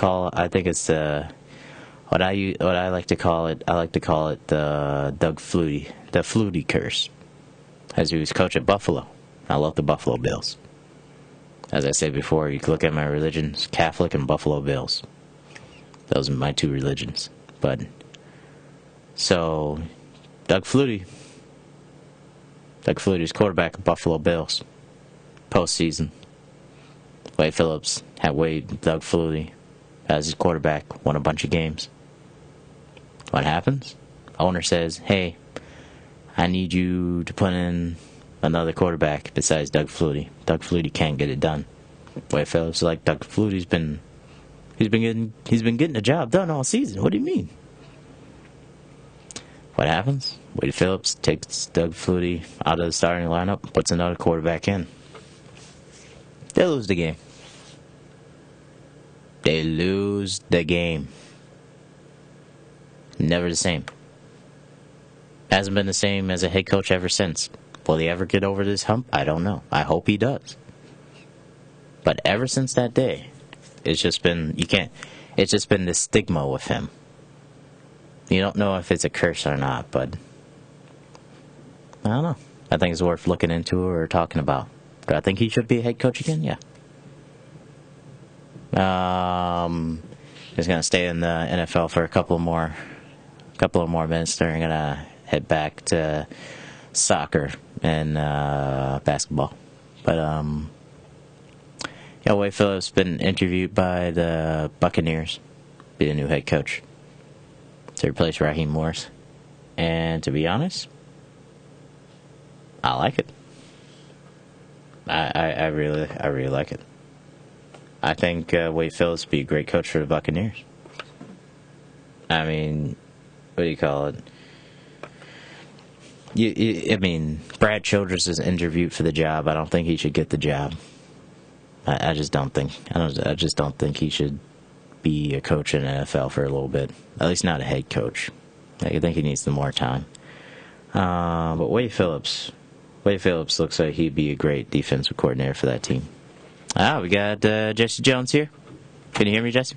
think it's what I like to call it. I like to call it the Doug Flutie, the Flutie curse, as he was coach at Buffalo. I love the Buffalo Bills. As I said before, you can look at my religions, Catholic and Buffalo Bills. Those are my two religions. But so Doug Flutie's quarterback of Buffalo Bills, postseason. Wade Phillips had Doug Flutie as his quarterback, won a bunch of games. What happens? Owner says, hey, I need you to put in another quarterback besides Doug Flutie. Doug Flutie can't get it done. Wade Phillips is like, Doug Flutie's been getting the job done all season. What do you mean? What happens? Wade Phillips takes Doug Flutie out of the starting lineup, puts another quarterback in. They lose the game. They lose the game. Never the same. Hasn't been the same as a head coach ever since. Will he ever get over this hump? I don't know. I hope he does. But ever since that day, it's just been this stigma with him. You don't know if it's a curse or not, but I don't know. I think it's worth looking into or talking about. Do I think he should be a head coach again? Yeah. He's gonna stay in the NFL for a couple more minutes. Then we're gonna head back to soccer and basketball. But Wade Phillips been interviewed by the Buccaneers, be the new head coach to replace Raheem Morris. And to be honest, I like it. I really like it. I think Wade Phillips would be a great coach for the Buccaneers. I mean, what do you call it? I mean, Brad Childress is interviewed for the job. I don't think he should get the job. I just don't think. I just don't think he should be a coach in the NFL for a little bit. At least not a head coach. I think he needs some more time. But Wade Phillips looks like he'd be a great defensive coordinator for that team. We got Jesse Jones here. Can you hear me, Jesse?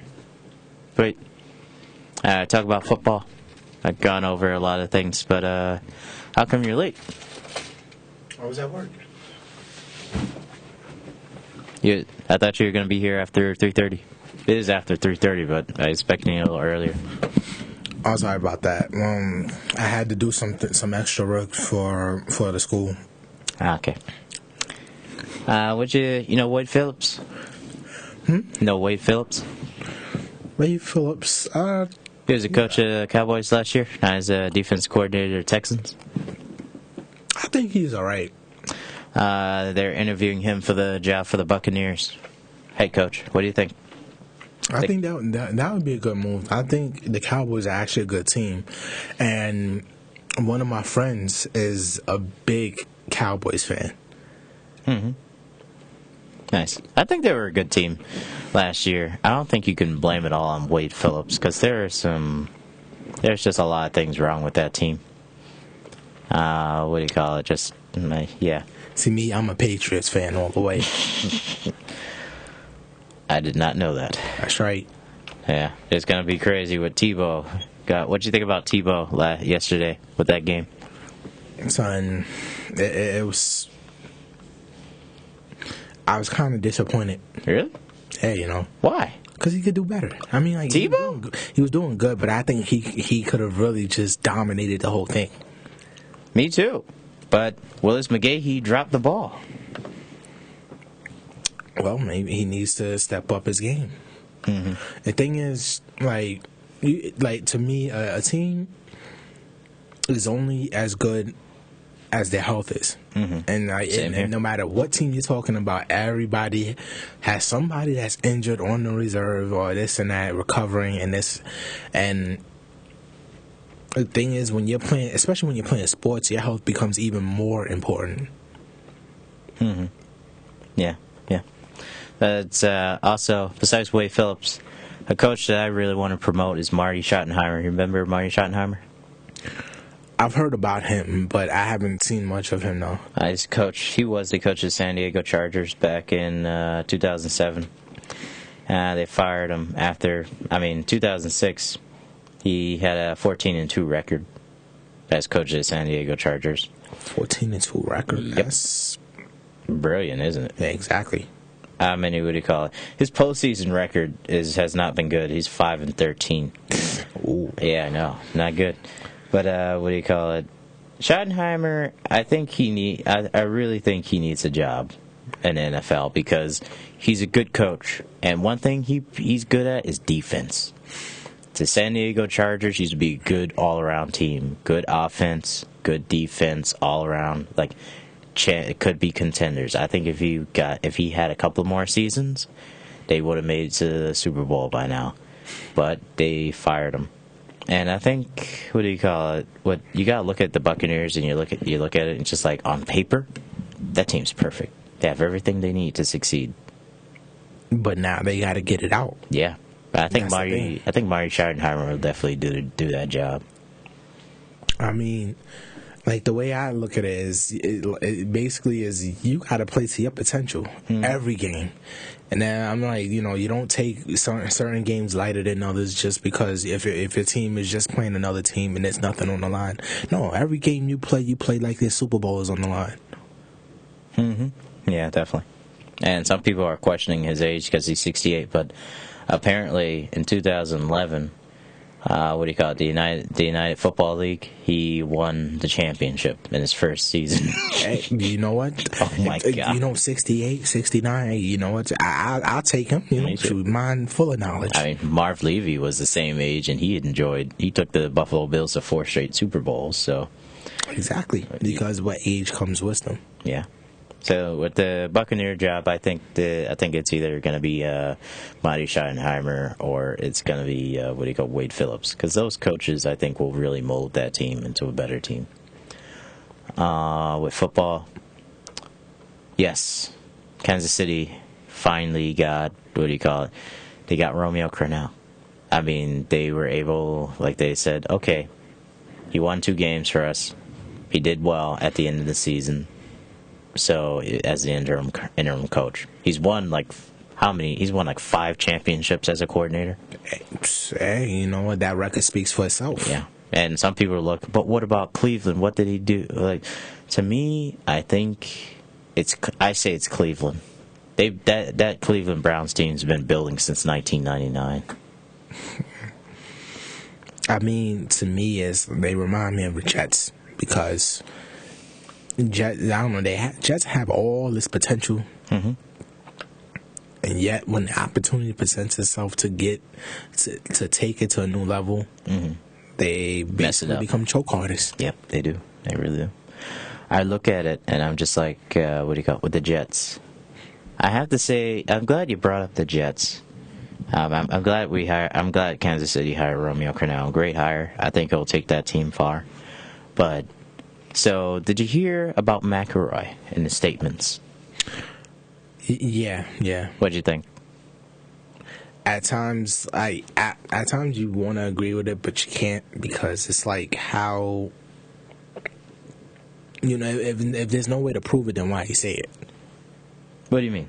Great. Talk about football. I've gone over a lot of things, but how come you're late? I was at work. I thought you were going to be here after 3:30. It is after 3:30, but I was expecting you a little earlier. I'm sorry about that. I had to do some extra work for the school. Okay. You know Wade Phillips? No Wade Phillips? Wade Phillips? He was a coach of the Cowboys last year. Now he's a defense coordinator of the Texans. I think he's all right. They're interviewing him for the job for the Buccaneers. Head coach, what do you think? I think that would be a good move. I think the Cowboys are actually a good team. And one of my friends is a big Cowboys fan. Mm-hmm. Nice. I think they were a good team last year. I don't think you can blame it all on Wade Phillips because there's just a lot of things wrong with that team. What do you call it? Just, yeah. See, me, I'm a Patriots fan all the way. I did not know that. That's right. Yeah, it's going to be crazy what Tebow got. What did you think about Tebow yesterday with that game? Son, it was... I was kind of disappointed. Really? Hey, Why? Because he could do better. I mean, like Tebow? He was doing good, but I think he could have really just dominated the whole thing. Me too. But Willis McGahee dropped the ball. Well, maybe he needs to step up his game. Mm-hmm. The thing is, to me, a team is only as good as their health is. Mm-hmm. And no matter what team you're talking about, everybody has somebody that's injured on the reserve or this and that, recovering and this. And the thing is, when you're playing, especially when you're playing sports, your health becomes even more important. Mm-hmm. Yeah. But also, besides Wade Phillips, a coach that I really want to promote is Marty Schottenheimer. You remember Marty Schottenheimer? I've heard about him, but I haven't seen much of him though. He was the coach of San Diego Chargers back in 2007. They fired him after. 2006. He had a 14-2 record as coach of the San Diego Chargers. 14-2 record. Yep. That's Brilliant, isn't it? yeah, exactly. How many would you call it? His postseason record has not been good. He's 5-13. Ooh. Yeah, I know, not good. But what do you call it? Schottenheimer, I really think he needs a job in the NFL because he's a good coach, and one thing he's good at is defense. The San Diego Chargers used to be a good all-around team, good offense, good defense, all around. Like, it could be contenders. I think if he had a couple more seasons, they would have made it to the Super Bowl by now. But they fired him. And I think, what do you call it? What you gotta look at the Buccaneers, and you look at it, and it's just like on paper, that team's perfect. They have everything they need to succeed. But now they got to get it out. Yeah, but I think That's Marty Schottenheimer will definitely do that job. I mean, like the way I look at it is, it basically is you got to play to your potential every game. And then I'm like, you don't take certain games lighter than others just because if your team is just playing another team and there's nothing on the line. No, every game you play like the Super Bowl is on the line. Mm-hmm. Yeah, definitely. And some people are questioning his age because he's 68, but apparently in 2011, the United Football League, he won the championship in his first season. Hey, you know what? Oh my God. 68, 69, hey, you know what? I'll take him. Shoot, mine full of knowledge. Marv Levy was the same age, and he took the Buffalo Bills to 4 straight Super Bowls, so. Exactly, because what age comes with them. Yeah. So with the Buccaneer job, I think it's either going to be Marty Schottenheimer or it's going to be Wade Phillips, because those coaches I think will really mold that team into a better team. With football, yes, Kansas City finally got They got Romeo Crennel. They were able, like they said, okay, he won 2 games for us. He did well at the end of the season. So as the interim coach, he's won how many? He's won 5 championships as a coordinator. Hey, you know what? That record speaks for itself. Yeah, and some people are but what about Cleveland? What did he do? To me, I think I say it's Cleveland. That Cleveland Browns team's been building since 1999. To me, they remind me of the Jets because. Jets, I don't know. Jets have all this potential, and yet when the opportunity presents itself to take it to a new level, they basically become choke artists. Yep, they do. They really do. I look at it and I'm just like, with the Jets? I have to say, I'm glad you brought up the Jets. I'm glad Kansas City hired Romeo Crennel. Great hire. I think he'll take that team far, but. So, did you hear about McElroy and his statements? Yeah. What'd you think? At times, at times you want to agree with it, but you can't because it's like how, if there's no way to prove it, then why he say it? What do you mean?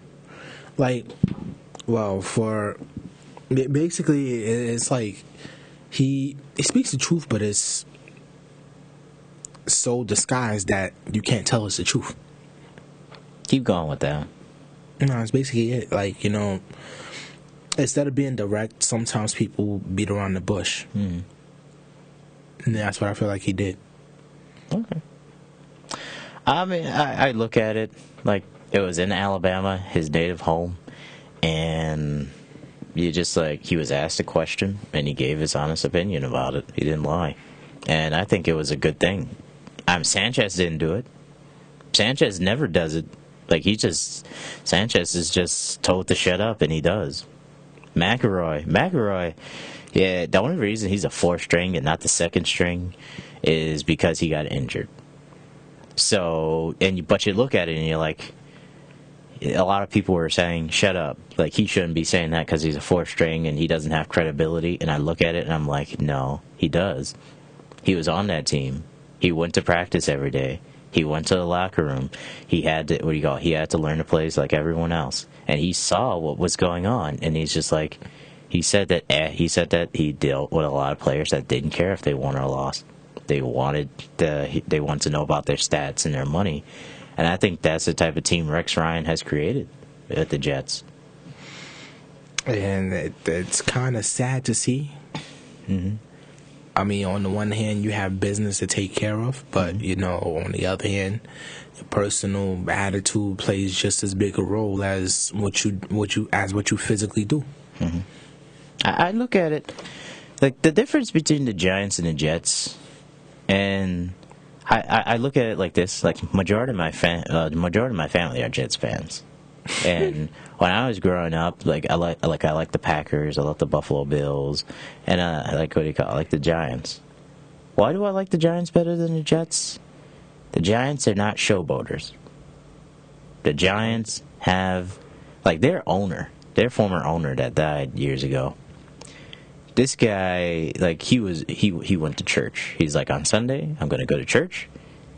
Basically, it's like he speaks the truth, but it's so disguised that you can't tell it's the truth. Keep going with that. No, it's basically it. Instead of being direct, sometimes people beat around the bush. And that's what I feel like he did. Okay. I look at it like it was in Alabama, his native home, and he was asked a question and he gave his honest opinion about it. He didn't lie. And I think it was a good thing. Sanchez didn't do it. Sanchez never does it. Sanchez is just told to shut up, and he does. McElroy, yeah, the only reason he's a 4th string and not the 2nd string is because he got injured. So, but you look at it and you're like, a lot of people were saying, shut up. He shouldn't be saying that because he's a 4th string and he doesn't have credibility. And I look at it and I'm like, no, he does. He was on that team. He went to practice every day. He went to the locker room. He had to, he had to learn the plays like everyone else. And he saw what was going on, and he's just like, he said that he dealt with a lot of players that didn't care if they won or lost. They wanted to know about their stats and their money. And I think that's the type of team Rex Ryan has created at the Jets. And it's kind of sad to see. Mm-hmm. I mean, on the one hand, you have business to take care of, but on the other hand, your personal attitude plays just as big a role as what you physically do. Mm-hmm. I look at it like the difference between the Giants and the Jets, and I look at it like this: like majority of my family are Jets fans, and when I was growing up, I like the Packers, I love the Buffalo Bills, and I like the Giants. Why do I like the Giants better than the Jets? The Giants are not showboaters. The Giants have their former owner that died years ago. This guy, he went to church. He's like, on Sunday, I'm going to go to church,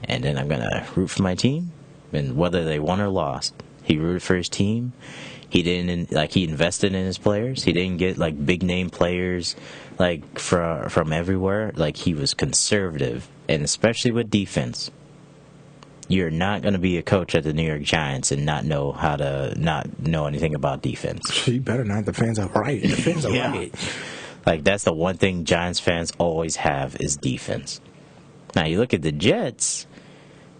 and then I'm going to root for my team, and whether they won or lost. He rooted for his team. He didn't, he invested in his players. He didn't get, big name players, from everywhere. He was conservative, and especially with defense. You're not going to be a coach at the New York Giants and not know anything about defense. You better not. The fans are right. The fans are right. That's the one thing Giants fans always have is defense. Now, you look at the Jets,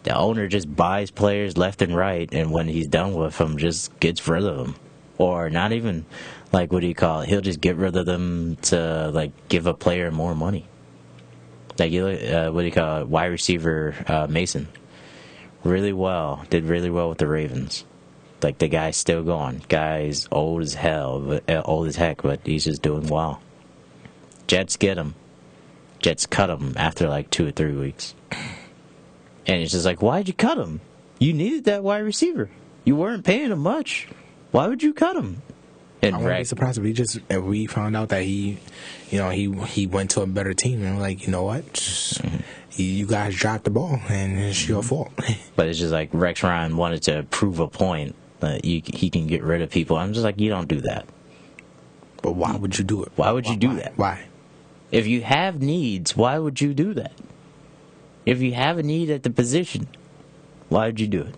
the owner just buys players left and right, and when he's done with them, just gets rid of them. Or not even, he'll just get rid of them to, give a player more money. You look, wide receiver Mason. Did really well with the Ravens. The guy's still going. Guy's old as heck, but he's just doing well. Jets get him. Jets cut him after 2 or 3 weeks. And it's just why'd you cut him? You needed that wide receiver. You weren't paying him much. Why would you cut him? And I wouldn't be surprised if we found out that he went to a better team and you know what? Mm-hmm. You guys dropped the ball and it's your fault. But it's just Rex Ryan wanted to prove a point that he can get rid of people. I'm just you don't do that. But why would you do it? Why would you do that? Why? If you have needs, why would you do that? If you have a need at the position, why would you do it?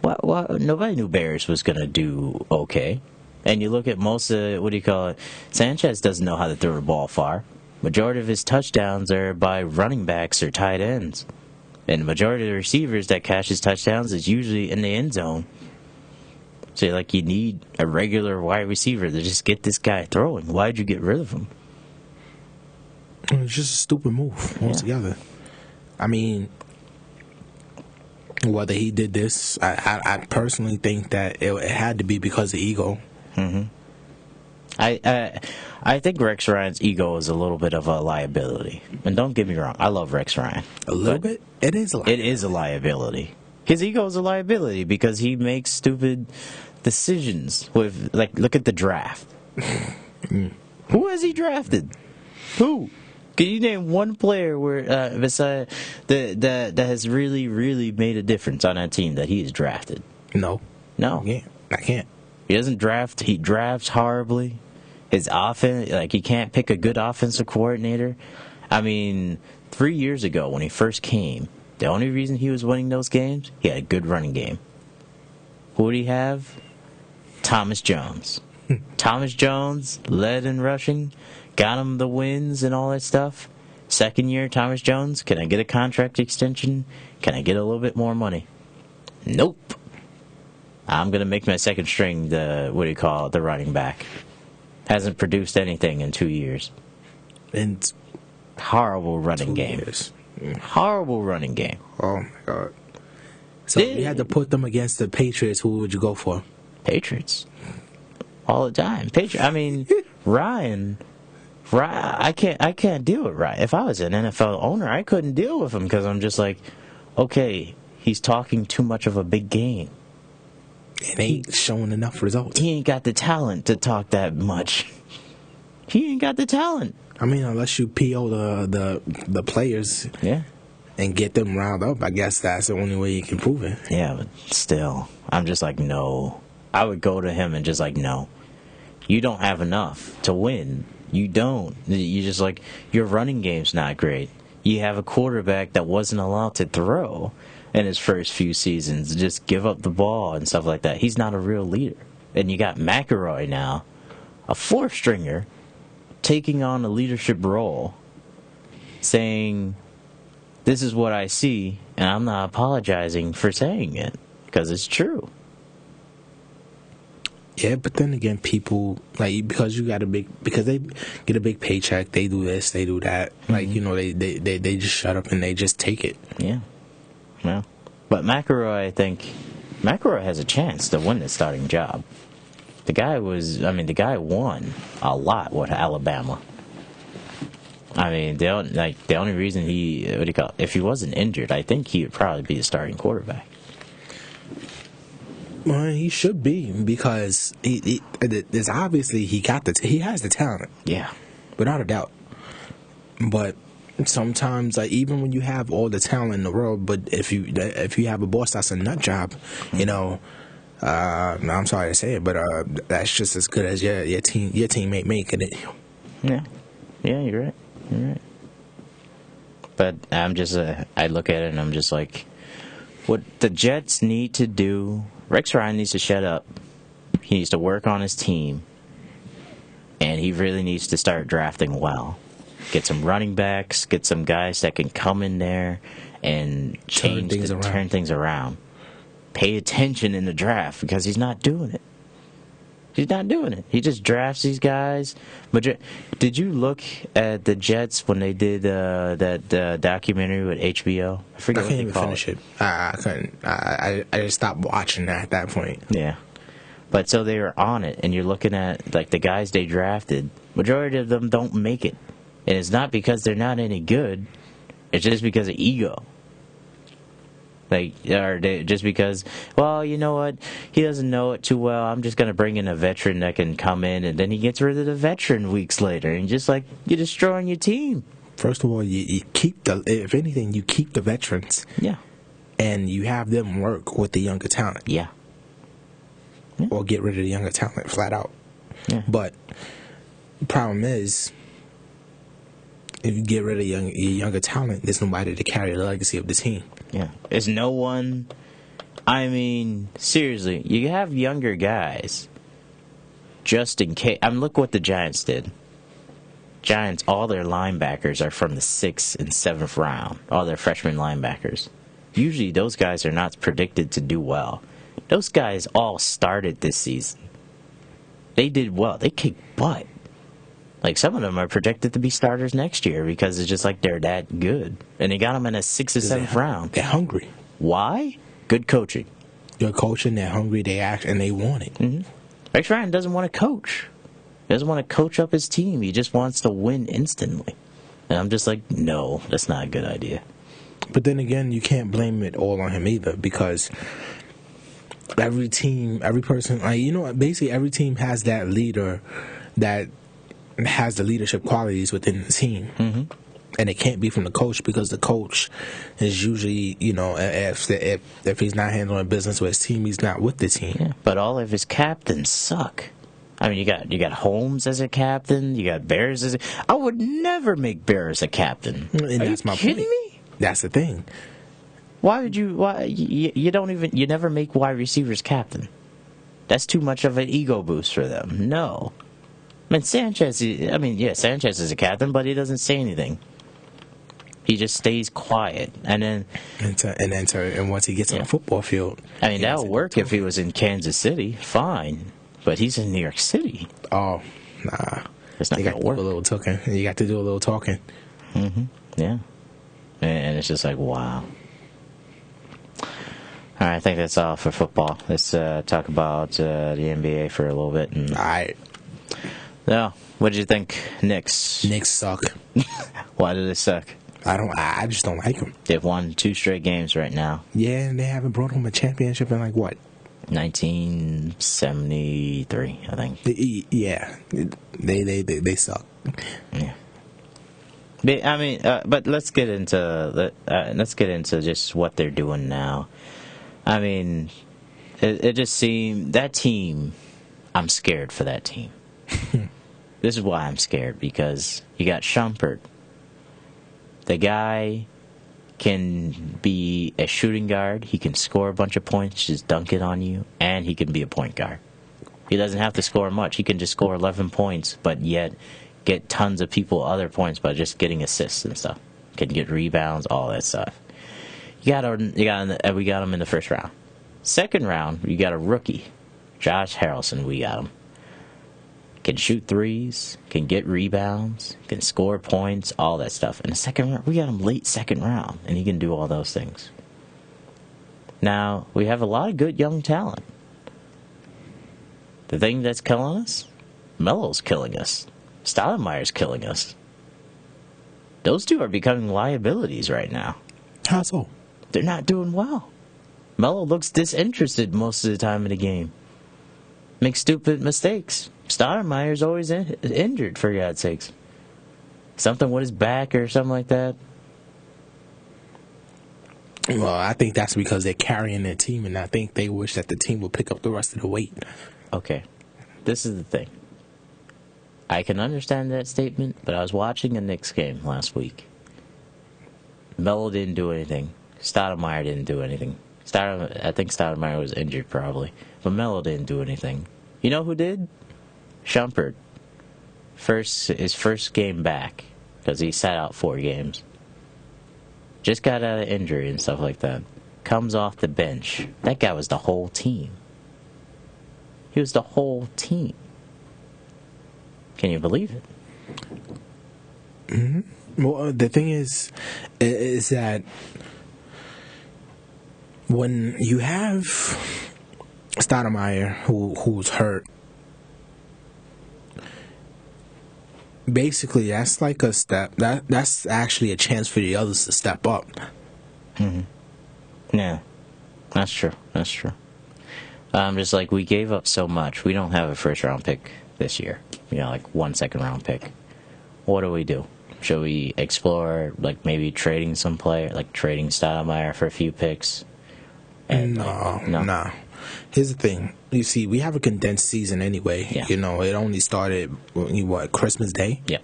Why nobody knew Bears was going to do okay. And you look at most of, Sanchez doesn't know how to throw the ball far. Majority of his touchdowns are by running backs or tight ends. And the majority of the receivers that catch his touchdowns is usually in the end zone. So you need a regular wide receiver to just get this guy throwing. Why'd you get rid of him? It's just a stupid move altogether. Yeah. I mean, whether he did this, I personally think that it had to be because of ego. Mm-hmm. I think Rex Ryan's ego is a little bit of a liability. And don't get me wrong, I love Rex Ryan. A little bit? It is a liability. It is a liability. His ego is a liability because he makes stupid decisions with, look at the draft. Who has he drafted? Who? Can you name one player beside that has really, really made a difference on that team that he has drafted? No. I can't. He doesn't draft. He drafts horribly. His offense, he can't pick a good offensive coordinator. I mean, 3 years ago when he first came, the only reason he was winning those games, he had a good running game. Who did he have? Thomas Jones. Thomas Jones led in rushing, got him the wins and all that stuff. Second year, Thomas Jones, can I get a contract extension? Can I get a little bit more money? Nope. I'm going to make my second string the running back. Hasn't produced anything in 2 years. And horrible running game. Horrible running game. Oh, my God. So if you had to put them against the Patriots, who would you go for? Patriots. All the time. Ryan, I can't deal with Ryan. If I was an NFL owner, I couldn't deal with him because I'm just okay, he's talking too much of a big game. It ain't showing enough results. He ain't got the talent to talk that much. He ain't got the talent. I mean, unless you PO the players, and get them riled up, I guess that's the only way you can prove it. Yeah, but still, I'm just like, no. I would go to him and just like, no. You don't have enough to win. You don't. You just like, your running game's not great. You have a quarterback that wasn't allowed to throw in his first few seasons. Just give up the ball and stuff like that. He's not a real leader. And you got McElroy now, a four-stringer, taking on a leadership role, saying, this is what I see, and I'm not apologizing for saying it, because it's true. Yeah, but then again, people, like, because they get a big paycheck, they do this, they do that. Like, you know, they just shut up and they just take it. Yeah. Well, but McElroy, I think, McElroy has a chance to win the starting job. The guy won a lot with Alabama. I mean, the only reason if he wasn't injured, I think he would probably be a starting quarterback. Well, he should be, because there's obviously he has the talent. Yeah, without a doubt. But sometimes, like, even when you have all the talent in the world, but if you have a boss that's a nut job, you know, I'm sorry to say it, but that's just as good as your teammate making it. Yeah, you're right. You're right. But I'm just, I look at it and I'm just like, what the Jets need to do, Rex Ryan needs to shut up. He needs to work on his team. And he really needs to start drafting well. Get some running backs, get some guys that can come in there and turn things around. Pay attention in the draft, because he's not doing it. He's not doing it. He just drafts these guys. But did you look at the Jets when they did that documentary with HBO? I forget what they called it. I couldn't even finish it. I couldn't. I just stopped watching at that point. Yeah. But so they were on it, and you're looking at, like, the guys they drafted. Majority of them don't make it. And it's not because they're not any good. It's just because of ego. Like, or just because, well, you know what, he doesn't know it too well, I'm just going to bring in a veteran that can come in, and then he gets rid of the veteran weeks later, and just like, you're destroying your team. First of all, you keep if anything, you keep the veterans. Yeah. And you have them work with the younger talent. Yeah. Or get rid of the younger talent, flat out. Yeah. But the problem is, if you get rid of your younger talent, there's nobody to carry the legacy of the team. Yeah. There's no one. I mean, seriously, you have younger guys just in case. Look what the Giants did. Giants, all their linebackers are from the 6th and 7th round. All their freshman linebackers. Usually those guys are not predicted to do well. Those guys all started this season. They did well. They kicked butt. Like, some of them are projected to be starters next year because it's just like they're that good. And they got them in a 6th or 7th round. They're hungry. Why? Good coaching. Good coaching, they're hungry, they act, and they want it. Mm-hmm. Rex Ryan doesn't want to coach. He doesn't want to coach up his team. He just wants to win instantly. And I'm just like, no, that's not a good idea. But then again, you can't blame it all on him either, because every team, every person, like, you know, basically every team has that leader that has the leadership qualities within the team. Mm-hmm. And it can't be from the coach, because the coach is usually, you know, if he's not handling business with his team, he's not with the team. Yeah, but all of his captains suck. I mean, you got Holmes as a captain, you got Bears as I would never make Bears a captain. And Are that's you my kidding point. me? That's the thing. Why would you? Why you never make wide receivers captain? That's too much of an ego boost for them. No. I mean, Sanchez is a captain, but he doesn't say anything. He just stays quiet, and then once he gets on the football field, I mean, that would work if he was in Kansas City, fine. But he's in New York City. Oh, nah, it's not gonna work. You got to do a little talking. Mm-hmm. Yeah, and it's just like, wow. All right, I think that's all for football. Let's talk about the NBA for a little bit. All right. Now, what did you think, Knicks? Knicks suck. Why do they suck? I just don't like them. They've won 2 straight games right now. Yeah, and they haven't brought home a championship in, like, what? 1973, I think. Yeah, they suck. Yeah. But let's get into just what they're doing now. I mean, it just seemed that team. I'm scared for that team. This is why I'm scared, because you got Shumpert. The guy can be a shooting guard. He can score a bunch of points, just dunk it on you, and he can be a point guard. He doesn't have to score much. He can just score 11 points, but yet get tons of people other points by just getting assists and stuff. Can get rebounds, all that stuff. We got him in the first round. Second round, you got a rookie, Josh Harrelson. We got him. Can shoot threes, can get rebounds, can score points, all that stuff. In the second round, we got him late second round, and he can do all those things. Now, we have a lot of good young talent. The thing that's killing us, Melo's killing us. Stoudemire's killing us. Those two are becoming liabilities right now. How so? They're not doing well. Melo looks disinterested most of the time in the game. Makes stupid mistakes. Stoudemire's always injured, for God's sakes. Something with his back or something like that. Well, I think that's because they're carrying their team, and I think they wish that the team would pick up the rest of the weight. Okay. This is the thing. I can understand that statement, but I was watching a Knicks game last week. Melo didn't do anything. Stoudemire didn't do anything. I think Stoudemire was injured probably, but Melo didn't do anything. You know who did? Shumpert. His first game back, because he sat out 4 games. Just got out of injury and stuff like that. Comes off the bench. That guy was the whole team. He was the whole team. Can you believe it? Mm-hmm. Well, the thing is that when you have Stoudemire who's hurt, basically that's like a step. That's actually a chance for the others to step up. Mm-hmm. Yeah, that's true. That's true. Just like we gave up so much. We don't have a first round pick this year. Like 1 second round pick. What do? Should we explore, like, maybe trading some player, like trading Stoudemire for a few picks? And no. Here's the thing. You see, we have a condensed season anyway. Yeah. It only started, Christmas Day? Yeah.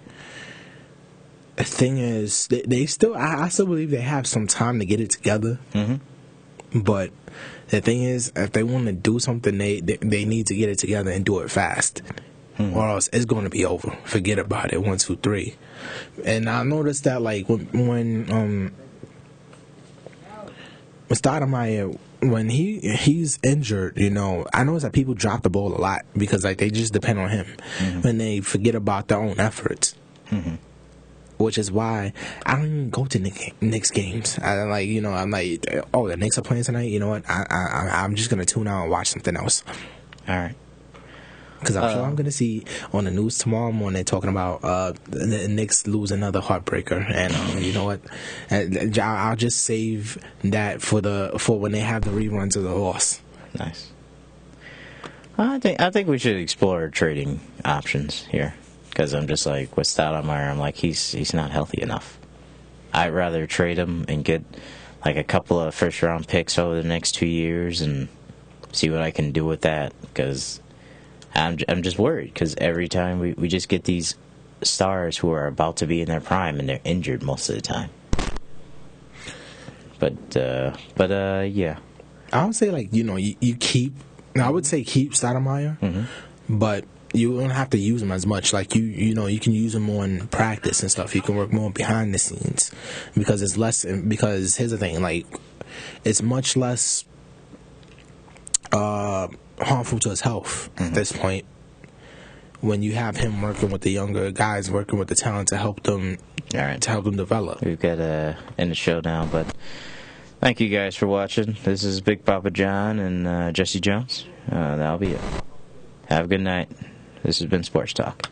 The thing is, they still, I still believe they have some time to get it together. Mm-hmm. But the thing is, if they want to do something, they need to get it together and do it fast. Mm-hmm. Or else it's going to be over. Forget about it. 1, 2, 3. And I noticed that, like, when Stoudemire, when he's injured, I notice that people drop the ball a lot because, like, they just depend on him. Mm-hmm. And they forget about their own efforts. Mm-hmm. Which is why I don't even go to Knicks games. I'm like, oh, the Knicks are playing tonight. You know what? I'm just gonna tune out and watch something else. All right. Because I'm sure I'm going to see on the news tomorrow morning talking about the Knicks lose another heartbreaker. And you know what? I'll just save that for when they have the reruns of the loss. Nice. I think we should explore trading options here. Because I'm just like, with Stoudemire, I'm like, he's not healthy enough. I'd rather trade him and get like a couple of first-round picks over the next 2 years and see what I can do with that. Because I'm just worried because every time we just get these stars who are about to be in their prime and they're injured most of the time. But yeah. I would say, like, you keep. I would say keep Stoudemire, mm-hmm. but you don't have to use him as much. Like you can use him on practice and stuff. You can work more behind the scenes because it's less. Because here's the thing, like it's much less harmful to his health at this point when you have him working with the younger guys, working with the talent to help them. All right, to help them develop. We've got to end the show now, but thank you guys for watching. This is Big Papa John and Jesse Jones. That'll be it. Have a good night. This has been Sports Talk.